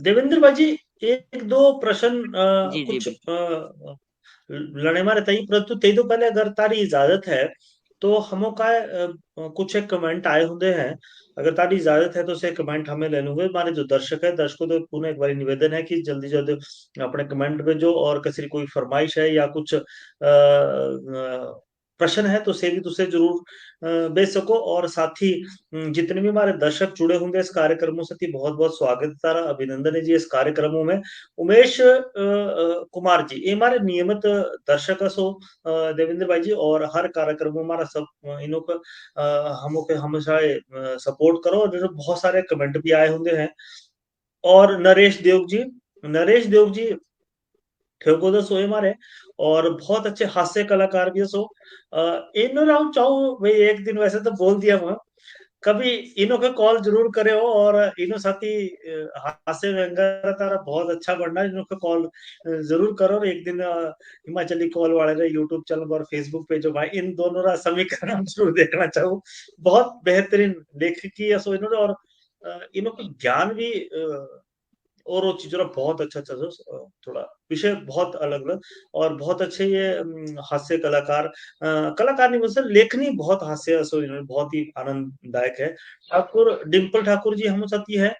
S2: देवेंद्र भाई जी एक दो प्रश्न
S4: जी
S2: कुछ
S4: बिल्कुल
S2: लड़े मारे तई परंतु ते तो पहले अगर तारी इजाजत है तो हमो का कुछ एक कमेंट आए होंगे हैं अगर तारी इजाजत है तो से कमेंट हमें ले लूंगे हमारे जो दर्शक है दर्शकों तो पुनः एक बार निवेदन है कि जल्दी जल्दी अपने कमेंट भेजो और किसी कोई फरमाइश है या कुछ प्रश्न है तो से भी तुझसे जरूर भेज सको और साथ ही जितने भी हमारे दर्शक जुड़े होंगे इस कार्यक्रमों से बहुत बहुत स्वागत तारा अभिनंदन है जी इस कार्यक्रमों में उमेश कुमार जी ये हमारे नियमित दर्शक सो देवेंद्र भाई जी और हर कार्यक्रम हमारा सब इन्हों को हमों के हमेशा सपोर्ट करो और जो बहुत सारे कमेंट भी आए होंगे हैं और नरेश देव जी ठेकोदा सो हमारे और बहुत अच्छे हास्य कलाकार भी सो इन राउंड चाहूँ भाई एक दिन वैसे तो बोल दिया मैं कभी इनो के कॉल जरूर करे हो और इनो साथी हास्य व्यंगर तारा बहुत अच्छा बनना इनो के कॉल जरूर करो और एक दिन हिमाचली कॉल वाले रे यूट्यूब चैनल और फेसबुक पे जो भाई इन दोनों रा समीकरण जरूर देखना चाहूँ बहुत बेहतरीन लेखकी है सो इन्होंने और इनो को ज्ञान भी और वो चीजों का बहुत अच्छा अच्छा थोड़ा विषय बहुत अलग अलग और बहुत अच्छे ये हास्य कलाकार कलाकार नहीं बोल सकते लेखनी बहुत हास्य बहुत ही आनंददायक है ठाकुर डिम्पल ठाकुर जी हम साथी है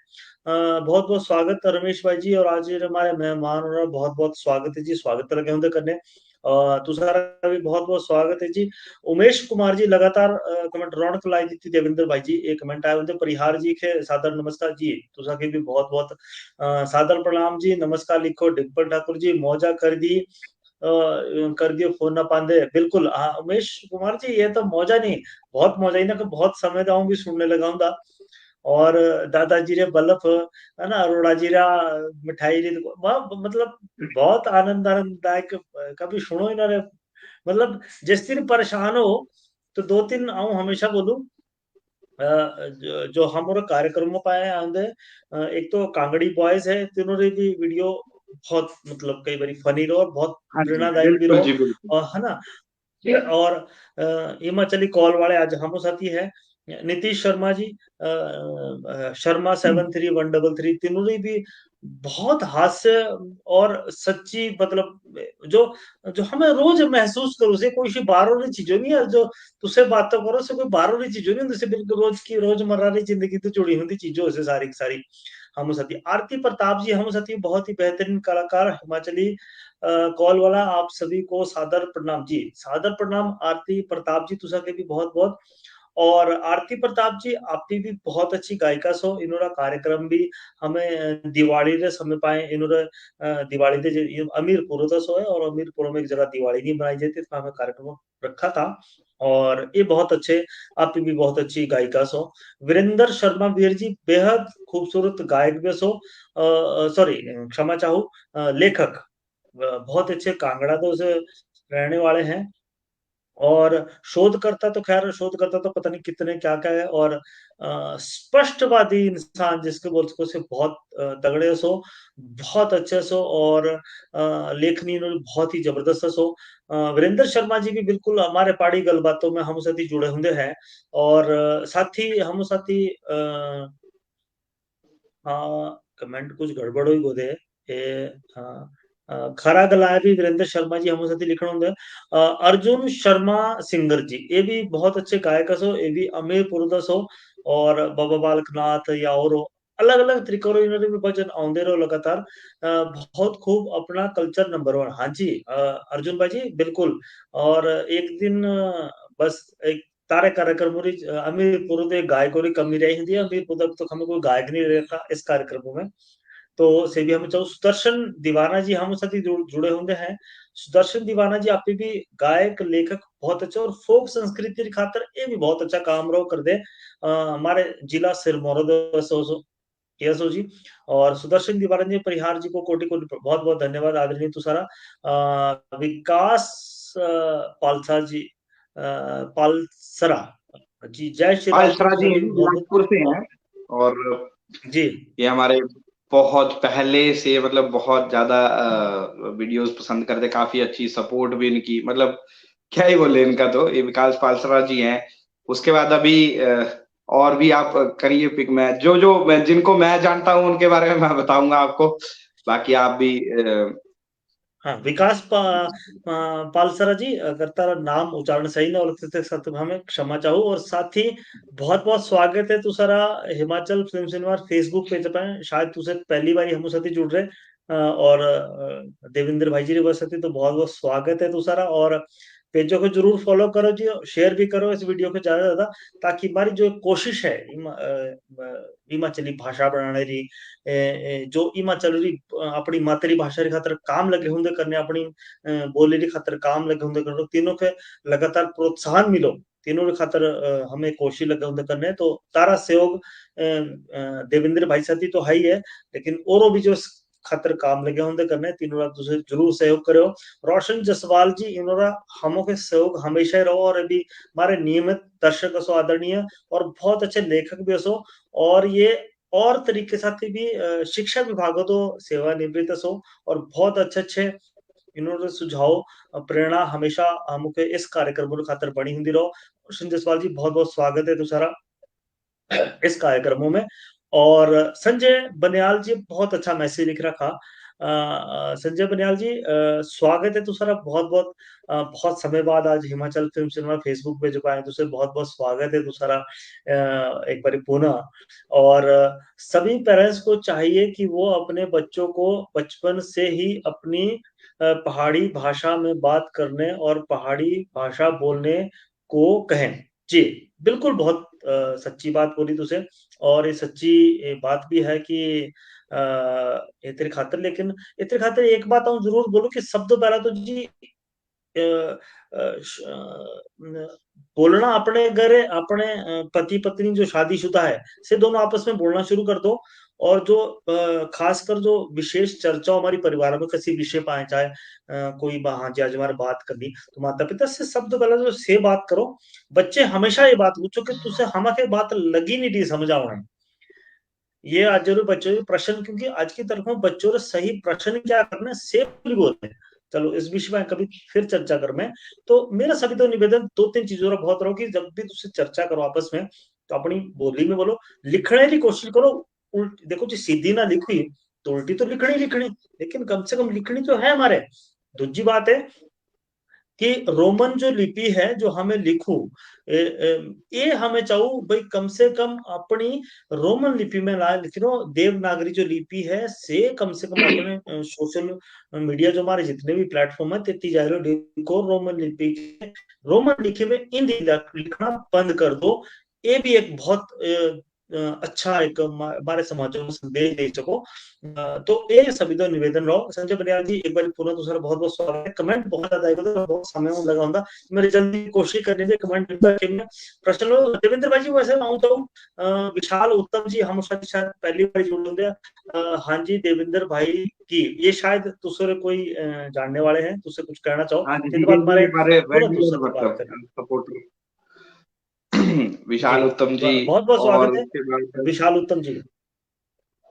S2: बहुत बहुत स्वागत रमेश भाई जी और आज हमारे मेहमान और बहुत बहुत स्वागत है जी स्वागत लगे होंगे करने तुषारा भी बहुत बहुत स्वागत है जी उमेश कुमार जी लगातार कमेंट रौनक लाई दी थी देवेंद्र भाई जी एक कमेंट आए होते परिहार जी के सादर नमस्कार जी तुषार के भी बहुत बहुत सादर प्रणाम जी नमस्कार लिखो डिम्पल ठाकुर जी मौजा कर दी कर दियो फोन ना पांदे बिल्कुल हाँ उमेश कुमार जी ये तो मौजा नहीं बहुत मौजा ही ना बहुत समय दाऊं भी सुनने लगा हूं और दादाजी रे बल्लभ है ना अरोड़ा जीरा मिठाई रे मतलब बहुत आनंददायक कभी सुनो ही ना रे मतलब जिस दिन परेशान हो तो दो तीन आऊं हमेशा बोलूं जो हमारे कार्यक्रमों पाए आंदे एक तो कांगड़ी बॉयज है तीनों रे भी वीडियो बहुत मतलब कई बार फनी रहो और बहुत
S3: हाँ जी,
S2: प्रेरणादायक भी
S3: बिल्कुल
S2: रहो
S3: जी, बिल्कुल।
S2: और है ना और हिमाचली कॉल वाले आज हम साथी है नीतीश शर्मा जी शर्मा 733133 तीनों ने भी बहुत हास्य और सच्ची मतलब जो जो हमें रोज महसूस करो से कोई सी बाहरों चीजों नहीं है जो तुझसे बात तो करो से कोई बाहरों चीजों नहीं जैसे बिल्कुल रोज की रोजमर्रा की जिंदगी तो जुड़ी होती चीजों से सारी की सारी हम साथी आरती प्रताप जी हम साथी बहुत ही बेहतरीन कलाकार हिमाचली कॉल वाला आप सभी को सादर प्रणाम जी सादर प्रणाम आरती प्रताप जी तुसा के भी बहुत बहुत और आरती प्रताप जी आपकी भी बहुत अच्छी गायिका सो इन्होंने कार्यक्रम भी हमें दिवाली रे समय पाए इन्होंने दिवाली दे अमीरपुर तो सो है और अमीरपुर में एक जगह दिवाली नहीं बनाई जाती तो हमें कार्यक्रम रखा था और ये बहुत अच्छे आपकी भी बहुत अच्छी गायिका सो वीरेंद्र शर्मा वीर जी बेहद खूबसूरत गायक भी सो सॉरी क्षमा चाहूँ लेखक बहुत अच्छे कांगड़ा तो उसे रहने वाले हैं और शोधकर्ता तो खैर शोधकर्ता तो पता नहीं कितने क्या क्या है, और स्पष्टवादी इंसान जिसके बोल सको से बहुत तगड़े सो, बहुत अच्छे सो, और लेखनी इन्होंने बहुत ही जबरदस्त सो। वीरेंद्र शर्मा जी भी बिल्कुल हमारे पहाड़ी गलबातों में हम साथी जुड़े होंगे हैं, और साथ ही हम साथी हाँ, कमेंट कुछ गड़बड़ हुई गोदे ए हाँ, खरा गलाया भी वीरेंद्र शर्मा जी हम साथी लिखण होंगे। अर्जुन शर्मा सिंगर जी ये भी बहुत अच्छे गायक सो, ये भी अमीरपुर दा सो, और बाबा बालकनाथ या और अलग अलग तरीके रो इन्होंने भी भजन आउंदे रहो लगातार। बहुत खूब अपना कल्चर नंबर 1। हाँ जी, अर्जुन भाई जी बिल्कुल। और एक दिन बस एक तारे कार्यक्रम री हमीरपुर दे गायकों री कमी रही हिंदी, हमीरपुर तक तो हमें कोई गायक नहीं रहता इस कार्यक्रम में। तो से भी हम चाहो सुदर्शन दीवाना जी हम साथ ही जुड़े होंगे हैं। सुदर्शन दीवाना जी आप भी गायक लेखक बहुत अच्छे, और फोक संस्कृति की खातर ये भी बहुत अच्छा काम रो कर दे। हमारे जिला सिरमौर यशो जी, और सुदर्शन दीवाना जी परिहार जी को कोटि कोटि बहुत बहुत धन्यवाद आदरणीय तुषारा। विकास पालसा जी पालसरा जी, जय श्री राम जी
S3: पालसरा जी
S2: सभी
S3: हैं,
S2: को बहुत
S3: बिलासपुर से हैं,
S2: बहुत
S3: और
S2: जी।
S3: ये हमारे बहुत पहले से मतलब बहुत ज्यादा वीडियोस पसंद करते, काफी अच्छी सपोर्ट भी इनकी, मतलब क्या ही बोले इनका। तो ये विकास पालसरा जी हैं। उसके बाद अभी और भी आप करिए पिक में, जो जो मैं जिनको मैं जानता हूँ उनके बारे में मैं बताऊंगा आपको। बाकी आप भी
S2: हाँ, विकास पालसरा जी, अगर तारा नाम उच्चारण सही ना हो सकते हमें क्षमा चाहूँ। और साथ ही बहुत बहुत स्वागत है तुसारा Himachal film cinema Facebook page पे, शायद तुसे पहली बार हम साथ जुड़ रहे। और देवेंद्र भाई जी रे बस तो बहुत बहुत स्वागत है तुसारा। और पेजों को जरूर फॉलो करो जी, शेयर भी करो इस वीडियो को ज्यादा से ज्यादा, ताकि हमारी जो कोशिश है हिमाचली भाषा बढ़ाने की, जो हिमाचल री अपनी मातृभाषा री खातर काम लगे होंगे करने, अपनी बोली री खातर काम लगे होंगे करने, तीनों के लगातार प्रोत्साहन मिलो, तीनों री खातर हमें कोशिश लगे होंगे करने। तो तारा सहयोग देवेंद्र भाई साथी तो है ही है, लेकिन और भी जो इस खातर काम लगे होंगे करने, तीनों रात तुझे जरूर सहयोग करो। रोशन जसवाल जी इन्होंने हमों के सहयोग हमेशा ही रहो, और अभी हमारे नियमित दर्शक असो आदरणीय, और बहुत अच्छे लेखक भी असो, और ये और तरीके साथ भी शिक्षा विभाग तो सेवानिवृत्त सो, और बहुत अच्छे अच्छे इन्होंने सुझाव प्रेरणा हमेशा हमके इस कार्यक्रम खातर बनी हुई रहो। रोशन जसवाल जी बहुत बहुत स्वागत है तुषारा इस कार्यक्रमों में। और संजय बनियाल जी बहुत अच्छा मैसेज लिख रखा। संजय बनियाल जी स्वागत है तुसारा, बहुत बहुत बहुत समय बाद आज हिमाचल फिल्म सिनेमा फेसबुक पे जो आए तुझे बहुत बहुत स्वागत है तुसारा एक बार पुनः। और सभी पेरेंट्स को चाहिए कि वो अपने बच्चों को बचपन से ही अपनी पहाड़ी भाषा में बात करने और पहाड़ी भाषा बोलने को कहें। जी, बिल्कुल बहुत सच्ची बात बोली तुसे, और ये सच्ची बात भी है कि ये तेरे खातिर, लेकिन ये तेरे खातिर एक बात हम जरूर बोलूं कि सब तो पहला तो जी अ, न बोलना अपने घर अपने पति पत्नी जो शादीशुदा है से दोनों आपस में बोलना शुरू कर दो। और जो खासकर जो विशेष चर्चा हमारी परिवार में किसी विषय पर आए, चाहे कोई हाँ जी आज हमारे बात करनी, तो माता पिता से सब तो पहले तो से बात करो। बच्चे हमेशा ये बात पूछो कि तुझे हम के बात लगी नहीं दी समझ आना। ये आज जरूर बच्चों के प्रश्न, क्योंकि आज की तरफ में बच्चों ने सही प्रश्न क्या करना है सेफ बोलते हैं। चलो इस विषय में कभी फिर चर्चा कर में। तो मेरा सभी तो निवेदन दो तीन चीजों का बहुत रहो कि जब भी तुझसे चर्चा करो आपस में, तो अपनी बोली में बोलो, लिखने की कोशिश करो। देखो जी सीधी ना लिखी तो उल्टी तो लिखनी लिखनी, लेकिन कम से कम लिखनी तो है हमारे। दूसरी बात है कि रोमन जो लिपि है जो हमें लिखू, ये हमें चाहू भाई कम से कम अपनी रोमन लिपि में ला लिखो। देवनागरी जो लिपि है से कम अपने सोशल मीडिया जो हमारे जितने भी प्लेटफॉर्म है तेती जा रहे लिखो रोमन लिपि, रोमन लिपि में हिंदी लिखना बंद कर दो। ये भी एक बहुत अच्छा एक हमारे समाज में संदेश दे सको। तो ये सभी तो निवेदन रहो। संजय बनियाल जी एक बार पुनः दूसरा बहुत बहुत स्वागत है। कमेंट बहुत ज्यादा आएगा तो बहुत समय लगा होगा, मेरे जल्दी कोशिश करने से कमेंट प्रश्न लो। देवेंद्र भाई जी वैसे आऊँ तो विशाल उत्तम जी हम शायद पहली बार जुड़े होंगे। हाँ जी देवेंद्र भाई की ये शायद दूसरे कोई जानने वाले हैं, तुझसे कुछ कहना चाहो
S3: हाँ जी,
S2: फिर बाद
S3: जी
S2: हमारे
S3: हमारे
S2: पूरा
S3: रेगुलर
S2: दूसरा बात
S3: मतलब
S2: करें।
S3: सपोर्टर
S2: जी
S3: विशाल उत्तम जी,
S2: बहुत बहुत
S3: और
S2: स्वागत है
S3: उसके बाद
S2: विशाल उत्तम जी।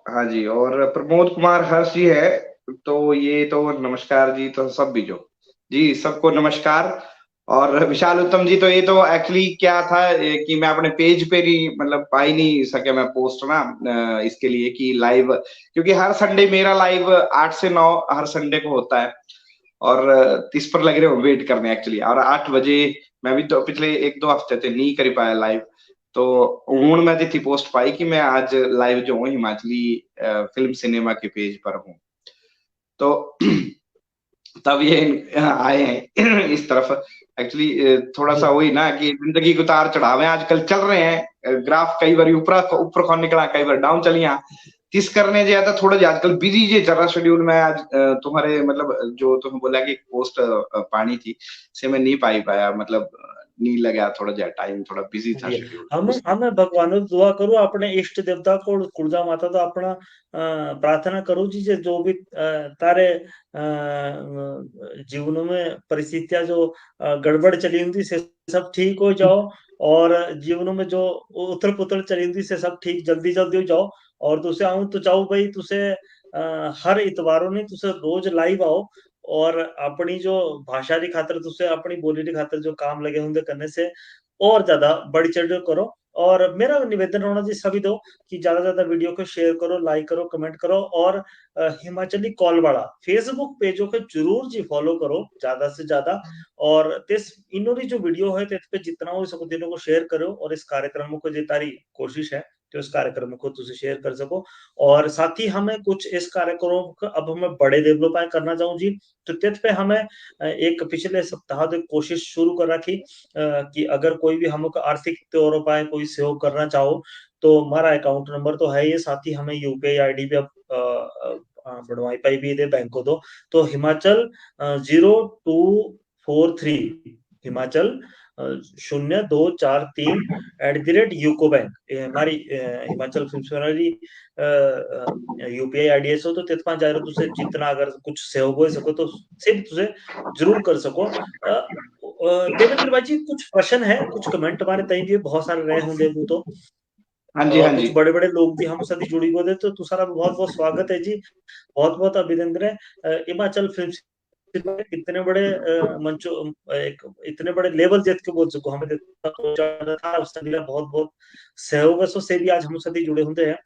S3: हाँ जी, और प्रमोद कुमार हर्ष जी है, तो ये तो नमस्कार जी, तो सब भी जो जी सबको नमस्कार। और विशाल उत्तम जी, तो ये तो एक्चुअली क्या था कि मैं अपने पेज पे नहीं मतलब पा ही नहीं सके मैं पोस्ट ना इसके लिए कि लाइव, क्योंकि हर संडे मेरा लाइव 8 से 9 हर संडे को होता है, और इस पर लग रहे हो वेट करने एक्चुअली। और 8 बजे मैं भी तो पिछले 1-2 हफ्ते से नहीं कर पाया लाइव, तो हूं मैं थी पोस्ट पाई कि मैं आज लाइव जो हूँ हिमाचली फिल्म सिनेमा के पेज पर हूँ, तो तब ये आए हैं इस तरफ। एक्चुअली थोड़ा सा वही ना कि जिंदगी के उतार चढ़ाव है आजकल चल रहे हैं, ग्राफ कई बार ऊपर को निकला, कई बार डाउन चलिया, किस करने ज्यादा थोड़ा जा आजकल बिजी जे चल रहा शेड्यूल में। आज तुम्हारे मतलब जो तुमने बोला कि पोस्ट पानी थी से मैं नहीं पाया, मतलब नहीं लगा, थोड़ा जा टाइम थोड़ा बिजी था
S2: जी
S3: शेड्यूल
S2: हमें भगवान दुआ करो अपने इष्ट देवता को कुलजा माता तो अपना प्रार्थना करो जी जो भी तारे जीवनों में परिस्थितियां जो गड़बड़ चली हुई से सब ठीक हो जाओ, और जीवनों में जो उथल पुथल चली हुई से सब ठीक जल्दी जल्दी हो जाओ। और तुसे आऊं तो चाहूं भाई तुसे हर इतवारों ने तुसे रोज लाइव आओ, और अपनी जो भाषा की खातर तुसे अपनी बोली की खातर जो काम लगे होंगे करने से और ज्यादा बढ़ चढ़ करो। और मेरा निवेदन होना जी सभी दो कि ज्यादा से ज्यादा वीडियो को शेयर करो, लाइक करो, कमेंट करो, और हिमाचली कॉल वाला फेसबुक पेजों को जरूर जी फॉलो करो ज्यादा से ज्यादा। और तिस इन्होंने जो वीडियो है तिस पे जितना हो सको दिनों को शेयर करो, और इस कार्यक्रम को जितारी कोशिश है तो इस कार्यक्रम को तुझे शेयर कर सको। और साथ ही हमें कुछ इस कार्यक्रम को अब हमें बड़े डेवलप करना चाहूँ जी, तो तिथ पे हमें एक पिछले सप्ताह तो कोशिश शुरू कर रखी कि अगर कोई भी हमको आर्थिक तौर पर कोई सहयोग करना चाहो तो हमारा अकाउंट नंबर तो है ये, साथ ही हमें यूपीआई आईडी भी अब बढ़वाई पाई भी दे बैंक को दो। तो हिमाचल 0243 हिमाचल 0243 @यूको बैंक हमारी हिमाचल फिल्मरी यूपीआई आईडी है। सो तो तिथमा जा रहे तुझे जितना अगर कुछ सहयोग हो सको तो सिर्फ तुझे जरूर कर सको। देवेंद्र भाई जी कुछ प्रश्न है, कुछ कमेंट हमारे तय भी बहुत सारे रहे होंगे वो तो,
S3: हाँ जी, हाँ जी।
S2: कुछ बड़े बड़े लोग भी हम साथ जुड़ी हुए थे, तो तुसारा बहुत बहुत स्वागत है जी, बहुत बहुत अभिनंदन है। हिमाचल फिल्म इतने बड़े मंचों एक इतने बड़े लेवल जीत के बोल सको हमें था उसके लिए बहुत बहुत सहयोग से भी आज हम साथी जुड़े होते हैं।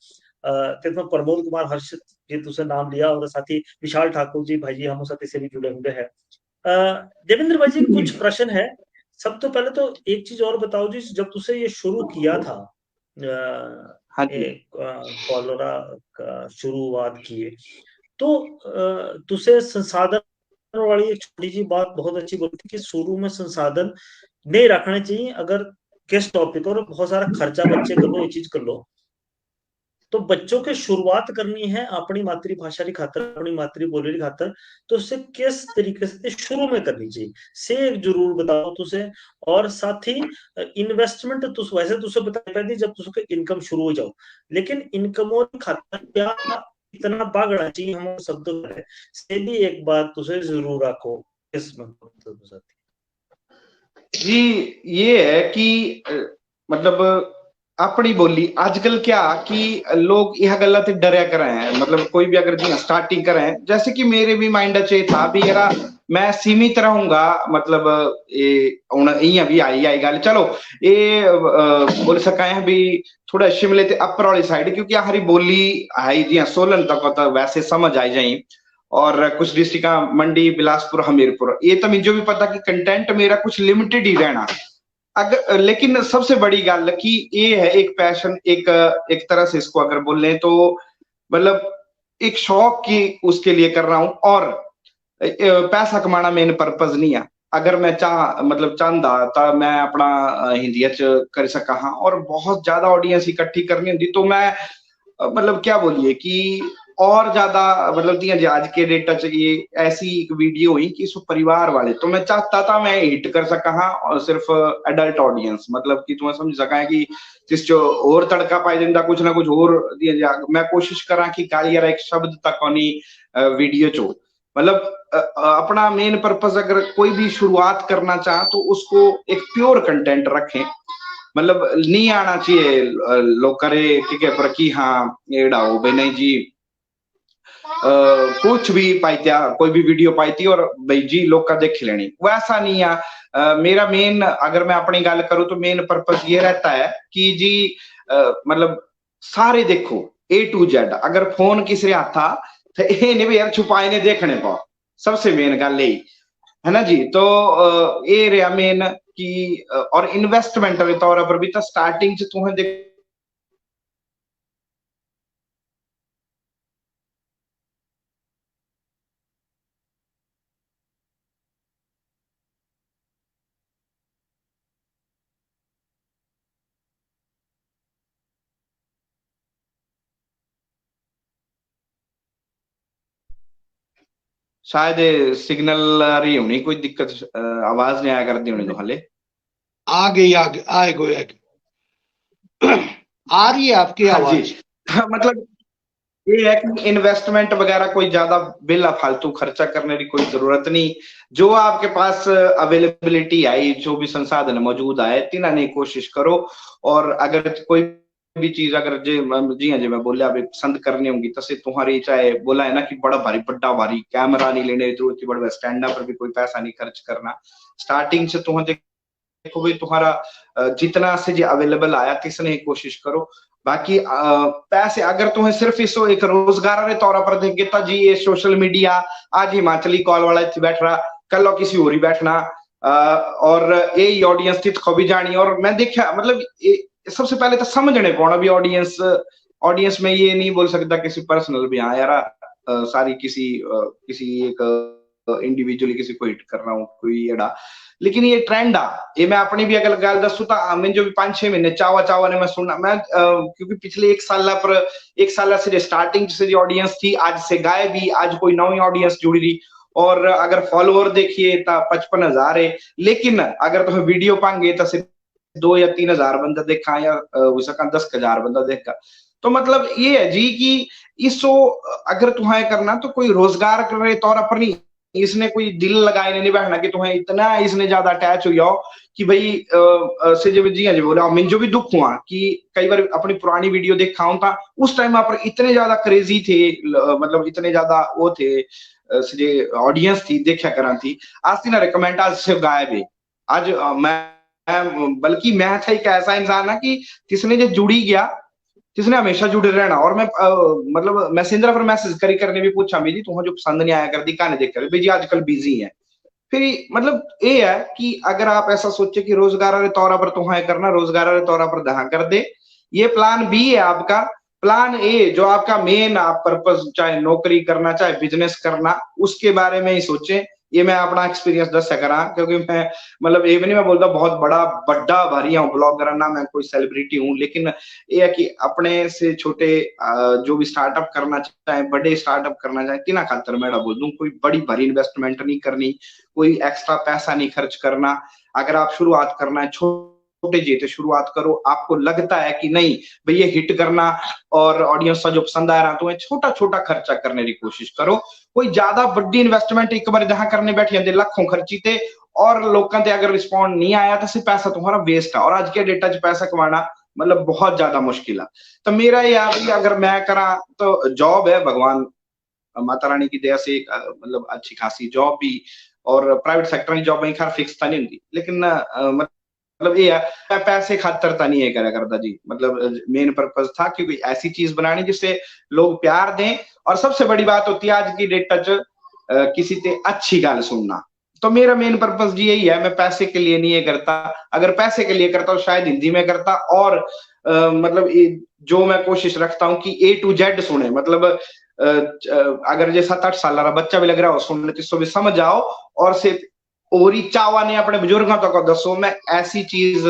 S2: तिथमा प्रमोद कुमार हर्ष जी तुझे नाम लिया, और साथ ही विशाल ठाकुर जी भाई जी हम साथी से भी जुड़े होते हैं। देवेंद्र भाई जी कुछ प्रश्न है। सब तो पहले तो एक चीज और बताओ जी, जब तुझे ये शुरू किया था
S3: हाँ जी,
S2: कॉलोरा का शुरुआत किए, तो तुझे संसाधन वाली एक छोटी सी बात बहुत अच्छी बोली थी कि शुरू में संसाधन नहीं रखने चाहिए, अगर किस टॉपिक और बहुत सारा खर्चा बच्चे कर लो ये चीज कर लो, तो बच्चों के शुरुआत करनी है अपनी मातृभाषा की खातर, अपनी मातृबोली की खातर, तो उससे किस तरीके से शुरू में करनी चाहिए से एक जरूर बताओ तुझे। और साथ ही इन्वेस्टमेंट तुझ वैसे तुझे बता पाती जब तुझे इनकम शुरू हो जाओ, लेकिन इनकम और खातर क्या इतना बागड़ा चाहिए हम शब्द से भी एक बात तुझे जरूर रखो इसमें।
S3: जी ये है कि मतलब अपनी बोली आजकल क्या कि लोग यह गल्ला ते डरिया कर रहे हैं, मतलब कोई भी अगर जी स्टार्टिंग कर रहे हैं, जैसे कि मेरे भी माइंड च था भी यार मैं सीमित रहूंगा, मतलब ये हुन इयां भी आई गल चलो ये बोल सका है भी थोड़ा शिमले ते अपर वाली साइड, क्योंकि हरी बोली आई जी सोलन तक तो वैसे समझ आई जाई, और कुछ डिस्ट्रिक्ट मंडी बिलासपुर हमीरपुर ये तो मुझे भी पता कि कंटेंट मेरा कुछ लिमिटेड ही रहना। अगर लेकिन सबसे बड़ी गल कि ये है एक पैशन, एक तरह से इसको अगर बोले तो मतलब एक शौक की उसके लिए कर रहा हूं, और पैसा कमाना मेन पर्पज नहीं है। अगर मैं मतलब चाहता तो मैं अपना हिंदी च कर सका हाँ, और बहुत ज्यादा ऑडियंस इकट्ठी करनी होंगी तो मैं मतलब क्या बोलिए कि और ज्यादा मतलब दियां आज के डेटा च ये ऐसी एक वीडियो हुई कि सो परिवार वाले तो मैं चाहता था मैं हिट कर सका हाँ, और सिर्फ एडल्ट ऑडियंस मतलब कि तुम्हें समझ सका है कि जिस जो और तड़का पाई दिंदा कुछ ना कुछ और दिया मैं कोशिश करा कि काली यार एक शब्द तक होनी वीडियो चो मतलब अपना मेन पर्पस अगर कोई भी शुरुआत करना चाहे तो उसको एक प्योर कंटेंट रखें, मतलब नहीं आना चाहिए लोग करे कि पर कि हाँ एड़ा हो भाई नहीं जी कुछ भी पाइत्या कोई भी वीडियो पाई और भाई जी लोग का देख लेनी वैसा नहीं है। मेरा मेन अगर मैं अपनी गल करूं तो मेन पर्पस ये रहता है कि जी मतलब सारे देखो A to Z अगर फोन किसी हाथ था तो ये नहीं यार छुपाए ने देखने पा सबसे मेन गल यही है ना जी। तो ये रहा मेन कि और इन्वेस्टमेंट के तौर पर भी तो स्टार्टिंग च तुम्हें देख शायद सिग्नल रही होनी कोई दिक्कत आवाज नहीं आया करती होनी तो हाले
S1: आ गई आएगो आ रही है आपकी
S3: हाँ जी।
S1: आवाज।
S3: मतलब ये है कि इन्वेस्टमेंट वगैरह कोई ज्यादा बेला फालतू खर्चा करने की कोई जरूरत नहीं, जो आपके पास अवेलेबिलिटी आई जो भी संसाधन मौजूद आए तिना ने कोशिश करो। और अगर कोई भी चीज अगर जी हाँ जी मैं बोलिया अभी पसंद करनी होगी तो तुम्हारी चाहे बोला है ना कि बड़ा भारी बड़ा भारी कैमरा नहीं लेने की जरूरत, बड़ा स्टैंड पर भी कोई पैसा नहीं खर्च करना, स्टार्टिंग से तुम्हें देखो भाई तुम्हारा जितना से जो अवेलेबल आया किसने कोशिश करो। बाकी पैसे अगर तुम्हें सिर्फ इसको एक रोजगार के तौर पर देंगे तो जी ये सोशल मीडिया आज हिमाचली कॉल वाला इतने बैठ रहा कल किसी और ही बैठना और ये ऑडियंस थी खो भी जानी। और मैं देखा मतलब सबसे पहले तो समझने कौन अभी ऑडियंस ऑडियंस में ये नहीं बोल सकता किसी पर्सनल भी हाँ यार सारी किसी एक इंडिविजुअली किसी को हिट कर रहा हूँ कोई एड़ा, लेकिन ये ट्रेंड आ ये मैं अपनी भी अगर गल दसू तो मैं जो भी 5-6 महीने चावा चावा ने मैं सुनना मैं क्योंकि पिछले एक साल से स्टार्टिंग से जो ऑडियंस थी आज से गायब भी आज कोई नई ऑडियंस जुड़ी रही और अगर फॉलोअर देखिए तो 55,000 है, लेकिन अगर तुम्हें वीडियो पाएंगे तो सिर्फ 2 या 3,000 बंदा देखा या हो सका 10,000 बंदा देखा। तो मतलब ये है जी कि इसो अगर तुम्हें करना तो कोई रोजगार के तौर पर नहीं, इसने कोई दिल लगाए नहीं बैठना कि तुम्हें इतना इसने ज्यादा अटैच हो जाओ कि भाई से जब जी हाँ जी बोला मुझे भी दुख हुआ कि कई बार अपनी पुरानी वीडियो देखा हूं था उस टाइम पर इतने ज्यादा क्रेजी थे मतलब इतने ज्यादा वो थे ऑडियंस थी देखा करा थी आज तीन रिकमेंड आज से गायब है। आज मैं बल्कि मैं था एक ऐसा इंसान ना कि जिसने जो जुड़ी गया जिसने हमेशा जुड़े रहना और मैं मतलब मैसेंजर पर मैसेज करने भी पूछा मेरी तुम्हें जो पसंद नहीं आया करती कहानी देख कर भाई जी आजकल बिजी है। फिर मतलब ये है कि अगर आप ऐसा सोचे कि रोजगार के तौर पर तुम्हें करना रोजगार के तौर पर दहा कर दे ये प्लान बी है आपका। प्लान ए जो आपका मेन आप पर्पस चाहे नौकरी करना चाहे बिजनेस करना उसके बारे में ही सोचे। ये मैं अपना एक्सपीरियंस दस करा क्योंकि मैं मतलब ये भी नहीं मैं बोलता बहुत बड़ा भारी हूँ ब्लॉगर ना मैं कोई सेलिब्रिटी हूँ, लेकिन ये है कि अपने से छोटे जो भी स्टार्टअप करना चाहे बड़े स्टार्टअप करना चाहे तिना खातर मैं बोल दूं कोई बड़ी भारी इन्वेस्टमेंट नहीं करनी कोई एक्स्ट्रा पैसा नहीं खर्च करना। अगर आप शुरुआत करना है छोटे जी तो शुरुआत करो, आपको लगता है कि नहीं भाई ये हिट करना और ऑडियंस का जो पसंद आ रहा तो छोटा छोटा खर्चा करने की कोशिश करो। कोई ज्यादा बड़ी इन्वेस्टमेंट एक बार जहां करने बैठी जाते लाखों खर्ची थे और लोगों ते अगर रिस्पॉन्ड नहीं आया तो सिर्फ पैसा तुम्हारा वेस्ट है और आज के डेटा च पैसा कमाना मतलब बहुत ज्यादा मुश्किल है। तो मेरा यार अगर मैं करा तो जॉब है भगवान माता रानी की दया से एक मतलब अच्छी खासी जॉब भी और प्राइवेट सेक्टर की जॉब में खैर फिक्स था नहीं होती, लेकिन मतलब ये है पैसे खातर था नहीं है करा करता जी मतलब मेन पर्पस था क्योंकि ऐसी चीज बनानी जिससे लोग प्यार दें और सबसे बड़ी बात होती है आज की डेट टच किसी से अच्छी गाल सुनना। तो मेरा मेन पर्पस जी यही है मैं पैसे के लिए नहीं ये करता, अगर पैसे के लिए करता तो शायद हिंदी में करता और मतलब जो मैं कोशिश रखता हूँ कि A to Z सुने मतलब अगर जो 7-8 साल बच्चा भी लग रहा हो सुनने तो भी समझ आओ और सिर्फ और ही चावा ने अपने बुजुर्गों तक दसो। मैं ऐसी चीज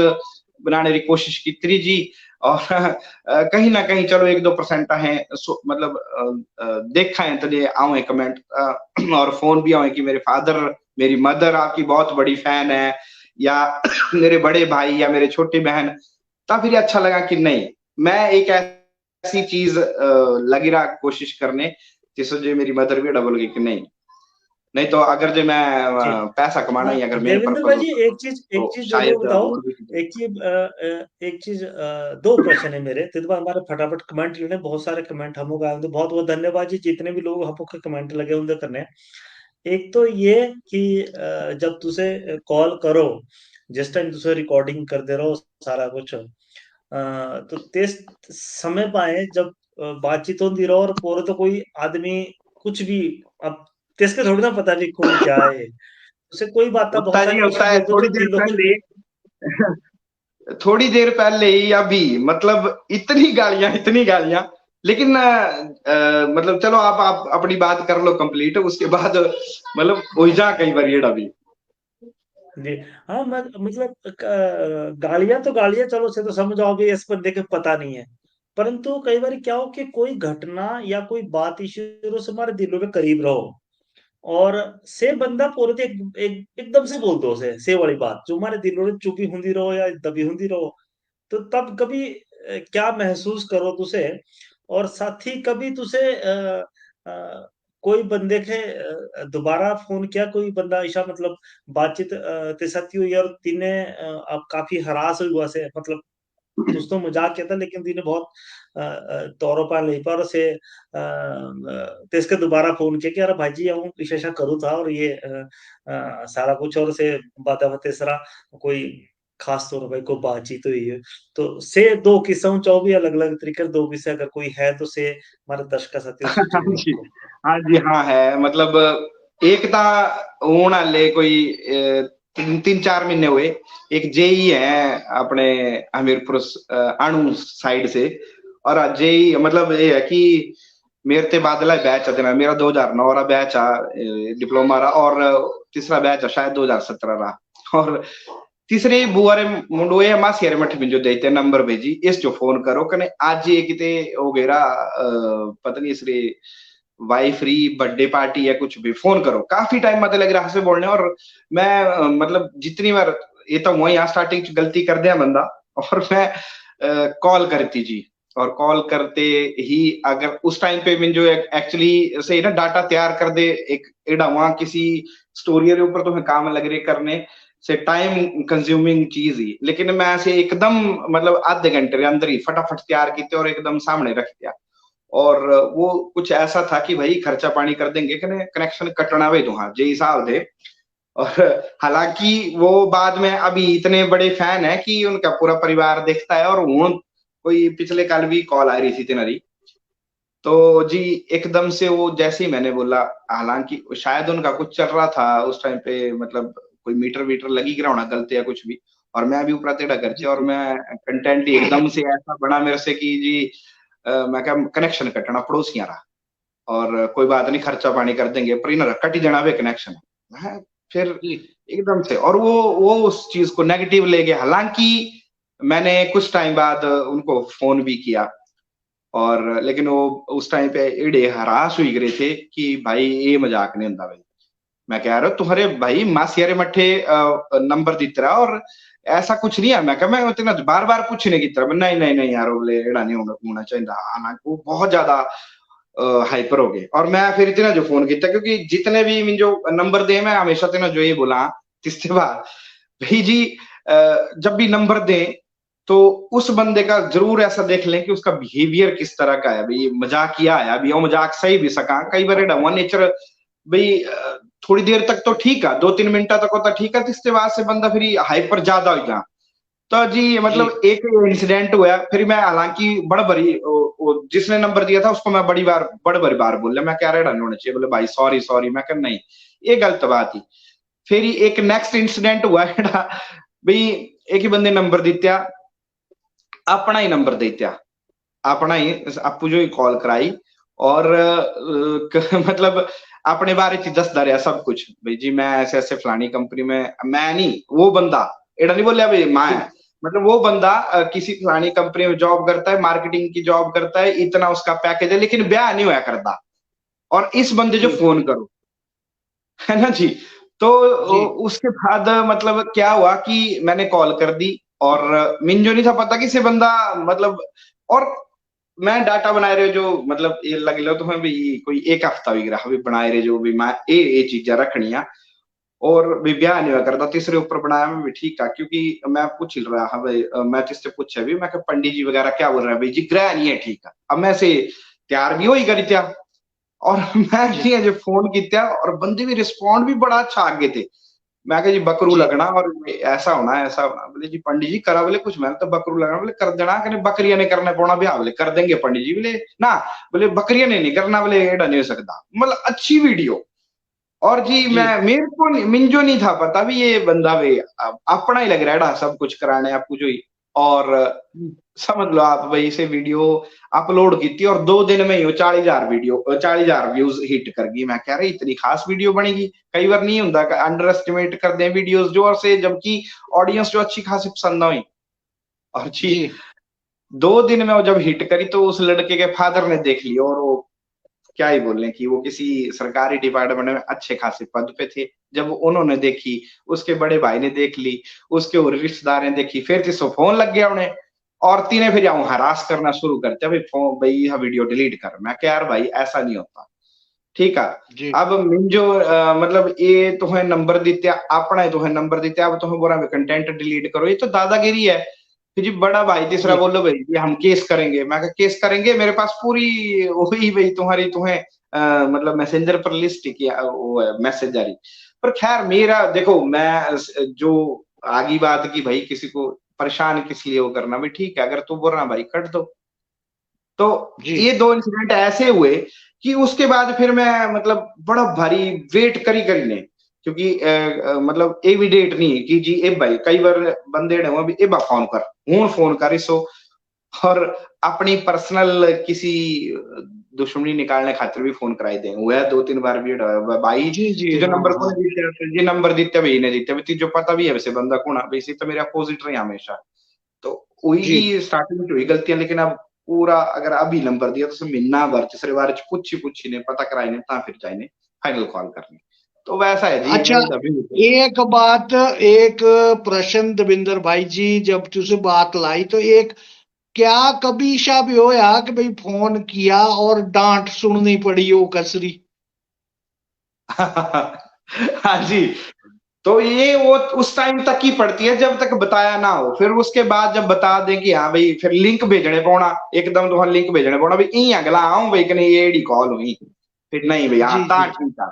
S3: बनाने की कोशिश की थी जी। और कहीं ना कहीं चलो 1-2% है मतलब देखा है तो आवे कमेंट और फोन भी आवे कि मेरे फादर मेरी मदर आपकी बहुत बड़ी फैन है, या मेरे बड़े भाई या मेरे छोटी बहन। तब फिर अच्छा लगा कि नहीं, मैं एक ऐसी चीज लगी रहा कोशिश करने जिससे जो मेरी मदर भी डबल गई कि नहीं, नहीं तो अगर जो मैं
S2: जी।
S3: पैसा कमाना ही अगर मेन
S2: देवेंद्र
S3: पर्पज
S2: भाई जी,
S3: होता
S2: एक
S3: तो
S2: चीज जरूर
S3: शायद
S2: बताओ।
S3: और भी।
S2: एक चीज, दो प्रश्न है मेरे। तो हमारे फटाफट कमेंट लेने, बहुत सारे कमेंट हम आए, बहुत बहुत धन्यवाद जी जितने भी लोग हमको कमेंट लगे उनके करने। एक तो ये कि जब तुसे कॉल करो, जिस टाइम तुसे रिकॉर्डिंग कर दे रहो सारा कुछ, तो तेज समय पाए जब बातचीत होती रहो और पूरे तो कोई आदमी कुछ भी, अब तेज थोड़ी ना पता भी कौन क्या है, उसे कोई बात
S3: होता
S2: बहुत
S3: जी
S2: सारी
S3: होता
S2: ऐसी
S3: है,
S2: बोल दो जो दिलों को।
S3: थोड़ी देर पहले ही अभी मतलब इतनी गालियां, लेकिन मतलब चलो आप अपनी बात कर लो कंप्लीट, उसके बाद मतलब उलझा कई बार ये अभी।
S2: जी। हाँ, मैं मतलब गालियां तो गालियां, चलो से तो समझ आओ भी इस बंदे के पता नहीं है। परंतु कई बार क्या हो कि कोई घटना या कोई बात इश्यू से हमारे दिलों के करीब रहो, और से बंदा पूरे ते एकदम से बोल दो से वाली बात जो हमारे दिलों में चुपी हुंदी रहो या दबी हुंदी रहो, तो तब कभी क्या महसूस करो तुसे। और साथ ही कभी तुसे कोई बंदे के दोबारा फोन किया, कोई बंदा ईशा मतलब बातचीत ते साथी हुई और तिने अब काफी हरास हुई हुआ से, मतलब तुस तो मजाक किया था लेकिन तिने बहुत तौरों पर ले पर से ते इसके दोबारा फोन किया कि अरे भाई जी हूँ ईशा करूँ था और ये सारा कुछ, और से बाता तीसरा कोई खास तौर पर कोई बातचीत हुई है। तो से दो किस्सा चाहो भी अलग अलग तरीके दो किस्से अगर कोई है तो से हमारे दर्शक साथियों से
S3: हाँ
S2: जरूर
S3: जी,
S2: को।
S3: हाँ जी, हाँ है। मतलब एक ता हूं हाले कोई 3-4 महीने हुए। एक जेई है अपने हमीरपुर अणु साइड से, और जेई मतलब ये है कि मेरे ते बादला बैच है, मेरा 2009 रा बैच आ डिप्लोमा रा, और तीसरा बैच है शायद 2017 रा। और तीसरे बुआरे मुंडोए मासियारे मठ बिंजो देते नंबर भेजी इस जो फोन करो कने आज ये किते हो गया पता नहीं इसरे वाइफ री बर्थडे पार्टी या कुछ भी फोन करो, काफी टाइम मतलब लग रहा से बोलने। और मैं मतलब जितनी बार ये तो वही यहाँ स्टार्टिंग गलती कर दिया बंदा, और मैं कॉल करती जी, और कॉल करते ही अगर उस टाइम पे मैं जो एक्चुअली से ना डाटा तैयार कर दे एक एडा वहां किसी स्टोरी के ऊपर तो मैं काम लग रहे करने से टाइम कंज्यूमिंग चीज ही, लेकिन मैं ऐसे एकदम मतलब आधे घंटे के अंदर ही फटाफट तैयार की और एकदम सामने रख दिया। और वो कुछ ऐसा था कि भाई खर्चा पानी कर देंगे कनेक्शन कटना वे तो हाँ जे हिसाब थे। और हालांकि वो बाद में अभी इतने बड़े फैन है कि उनका पूरा परिवार देखता है, और वो कोई पिछले कल भी कॉल आ रही थी तेनारी, तो जी एकदम से वो जैसे ही मैंने बोला, हालांकि शायद उनका कुछ चल रहा था उस टाइम पे, मतलब कोई मीटर वीटर लगी गिरा होना गलत या कुछ भी, और मैं भी ऊपर टेढ़ा करके, और मैं कंटेंट ही एकदम से ऐसा बना मेरे से कि जी मैं क्या कनेक्शन कटना पड़ोसियां रहा, और कोई बात नहीं खर्चा पानी कर देंगे पर इन कट ही देना वे कनेक्शन है। फिर एकदम से, और वो उस चीज को नेगेटिव ले गए। हालांकि मैंने कुछ टाइम बाद उनको फोन भी किया, और लेकिन वो उस टाइम पे एड़े हरास हुई करे थे कि भाई ये मजाक नहीं होता भाई। मैं कह रहा हूँ तुम्हारे भाई मासियारे मठे नंबर दी तरह, और ऐसा कुछ नहीं है। मैं कहा मैं उतना बार बार पूछने की तरह नहीं नहीं नहीं यार बोले एड़ा नहीं होना चाहिए। हालांकि वो बहुत ज्यादा हाइपर हो गए, और मैं फिर इतना जो फोन किया क्योंकि जितने भी मैं जो नंबर दे मैं हमेशा तेना जो ये बोला तिस्ते बार भाई जी जब भी नंबर दे तो उस बंदे का जरूर ऐसा देख लें कि उसका बिहेवियर किस तरह का है। भाई मजाकिया है, अभी वो मजाक सही भी सका कई बार ढंगा नेचर भाई थोड़ी देर तक तो ठीक है, 2-3 मिनट तक होता ठीक है, तिस्ते बाद से बंदा फिर हाइपर ज्यादा हो गया। तो जी मतलब एक इंसिडेंट हुआ फिर मैं हालांकि बड़ भरी जिसने नंबर दिया था उसको मैं बड़ भरी बार बोला मैं क्या रेडा होना चाहिए, बोले भाई सॉरी सॉरी। मैं कहा नहीं ये गलत बात ही। फिर एक नेक्स्ट इंसिडेंट हुआ भाई एक ही बंदे नंबर दित्या, अपना ही नंबर दित्या, अपना ही आपू जो ही कॉल कराई, और मतलब अपने बारे च दसदा रहा सब कुछ, भाई जी मैं ऐसे ऐसे फलानी कंपनी में, मैं नहीं वो बंदा एड़ा नहीं बोलिया भाई मैं है, मतलब वो बंदा किसी फलानी कंपनी में जॉब करता है, मार्केटिंग की जॉब करता है, इतना उसका पैकेज है, लेकिन ब्याह नहीं होया करता, और इस बंदे जो फोन करो, है ना जी। तो
S1: जी
S3: उसके बाद मतलब क्या हुआ कि मैंने कॉल कर दी, और मिंजो नहीं था पता कि से बंदा मतलब, और मैं डाटा बनाए रहे जो मतलब ये लग लो तुम्हें भी कोई एक हफ्ता भी रहा भी बनाए रहे जो भी मैं ये चीजा रखनिया, और भी ब्याह नहीं हुआ करता, तीसरे ऊपर बनाया मैं भी ठीक था, क्योंकि मैं पूछ ही रहा हाँ भाई, मैं तिससे पूछा भी, मैं पंडित जी वगैरह क्या बोल रहे हैं भाई जी, ग्रह नहीं है ठीक है, अब मैं से तैयार भी हो ही करी था, और मैं
S1: जी
S3: जी अजे फोन किया, और बंदे भी रिस्पॉन्ड भी बड़ा अच्छा आगे थे, मैं कहा जी बकरू
S1: जी
S3: लगना और ऐसा होना है ऐसा होना, बोले जी पंडित जी करा, बोले कुछ, मैंने तो बकरू लगना, बोले कर देना, कहने बकरियां नहीं करने पौना ब्याह, बोले कर देंगे पंडित जी, बोले ना, बोले बकरियां नहीं करना, बोले एड़ा नहीं हो सकता, मतलब अच्छी वीडियो। और जी
S1: जी
S3: मैं मेरे को मिंजो नहीं था पता भी ये बंदा भी अपना ही लग रहा है सब कुछ कराने आपको जो ही, और समझ लो आप भाई इसे वीडियो अपलोड की थी, और 2 दिन में ही वो 40,000 वीडियो 40,000 व्यूज हिट कर गई, मैं कह रही इतनी खास वीडियो बनेगी, कई बार नहीं होता, अंडर एस्टिमेट कर दें वीडियोस जो, और से जबकि ऑडियंस जो अच्छी खासी पसंद हुई, और जी
S1: जी
S3: 2 दिन में वो जब हिट करी तो उस लड़के के फादर ने देख लिया, और वो क्या ही बोल रहे कि वो किसी सरकारी डिपार्टमेंट में अच्छे खासे पद पे थे, जब उन्होंने देखी, उसके बड़े भाई ने देख ली, उसके और रिश्तेदार ने देखी, फिर तिसो फोन लग गया उन्हें, और तीने फिर यूं हरास करना शुरू करते भाई फोन भाई यह वीडियो डिलीट कर, मैं क्या यार भाई ऐसा नहीं होता, ठीक है।
S1: जी
S3: अब मिंजो मतलब ये तुम्हें नंबर दित्या अपना ही तुम्हें नंबर दित्या, अब तुम्हें बोला कंटेंट डिलीट करो, ये तो दादागिरी है कि जी बड़ा भाई तीसरा
S1: जी
S3: बोलो भाई ये हम केस करेंगे, मैं कहा केस करेंगे, मेरे पास पूरी वही भाई तुम्हारी तुम्हें मतलब मैसेंजर पर लिस्ट किया वो है मैसेज जारी, पर खैर मेरा देखो मैं जो आगे बात की भाई किसी को परेशान किस लिए वो करना भी ठीक है, अगर तू बोल रहा भाई कट दो, तो
S1: जी
S3: ये 2 इंसिडेंट ऐसे हुए कि उसके बाद फिर मैं मतलब बड़ा भारी वेट करी करी ने, क्योंकि मतलब ये भी डेट नहीं है कि जी ए भाई कई बार बंदे ने भी ए बा फोन कर इसो, और अपनी पर्सनल किसी दुश्मनी निकालने खातिर भी फोन कराई दे हुआ है 2-3 बार भी भाई
S1: जी जी
S3: तीजो
S1: हाँ
S3: नंबर
S1: हाँ
S3: कौन दित्या जी नंबर दित्या भाई ने दित्या तीजो पता भी है वैसे बंदा कौन है वैसे तो मेरे अपोजिट रहे हमेशा, तो वही
S1: जी
S3: जी स्टार्टिंग में हुई गलतियां, लेकिन अब पूरा अगर अभी नंबर दिया तो महीना भर तीसरे बार पूछी ने पता कराई ने फिर जाए फाइनल कॉल करनी, तो वैसा है जी
S1: अच्छा
S3: मैं अभी
S1: एक बात एक प्रश्न दविंदर भाई जी जब तुझे बात लाई तो एक क्या कभी ऐसा भी होया कि भाई फोन किया और डांट सुननी पड़ी हो कसरी
S3: हाँ जी, तो ये वो उस टाइम तक ही पड़ती है जब तक बताया ना हो, फिर उसके बाद जब बता दें कि हाँ भाई फिर लिंक भेजने पौना एकदम तो लिंक भेजने पौना भाई ई अगला आऊं भाई कहीं ये एडी कॉल हुई, फिर नहीं भैया
S1: जी
S3: ता
S1: जी
S3: ठीक है,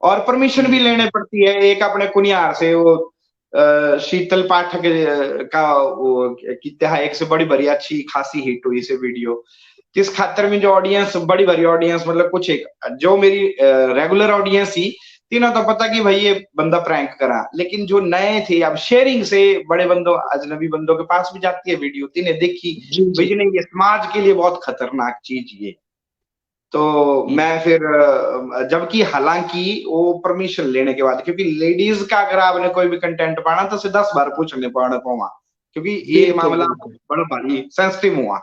S3: और परमिशन भी लेने पड़ती है, एक अपने कुनियार से वो शीतल पाठक का वो कितना है एक से बड़ी बड़ी अच्छी खासी हिट हुई से वीडियो, किस खातर में जो ऑडियंस बड़ी बड़ी ऑडियंस मतलब कुछ एक जो मेरी रेगुलर ऑडियंस थी तीनों तो पता कि भाई ये बंदा प्रैंक करा, लेकिन जो नए थे अब शेयरिंग से बड़े बंदों अजनबी बंदों के पास भी जाती है वीडियो, तीने देखी
S1: जी
S3: भाई
S1: जी
S3: जी नहीं ये समाज के लिए बहुत खतरनाक चीज ये, तो
S1: हम्म,
S3: मैं फिर जबकि हालांकि वो परमिशन लेने के बाद, क्योंकि लेडीज का अगर आपने कोई भी कंटेंट पाना तो उसे 10 बार पूछने पड़ा पावा, क्योंकि ये
S1: बिल्कुल
S3: मामला
S1: बिल्कुल
S3: बड़ा भारी सेंसिटिव हुआ,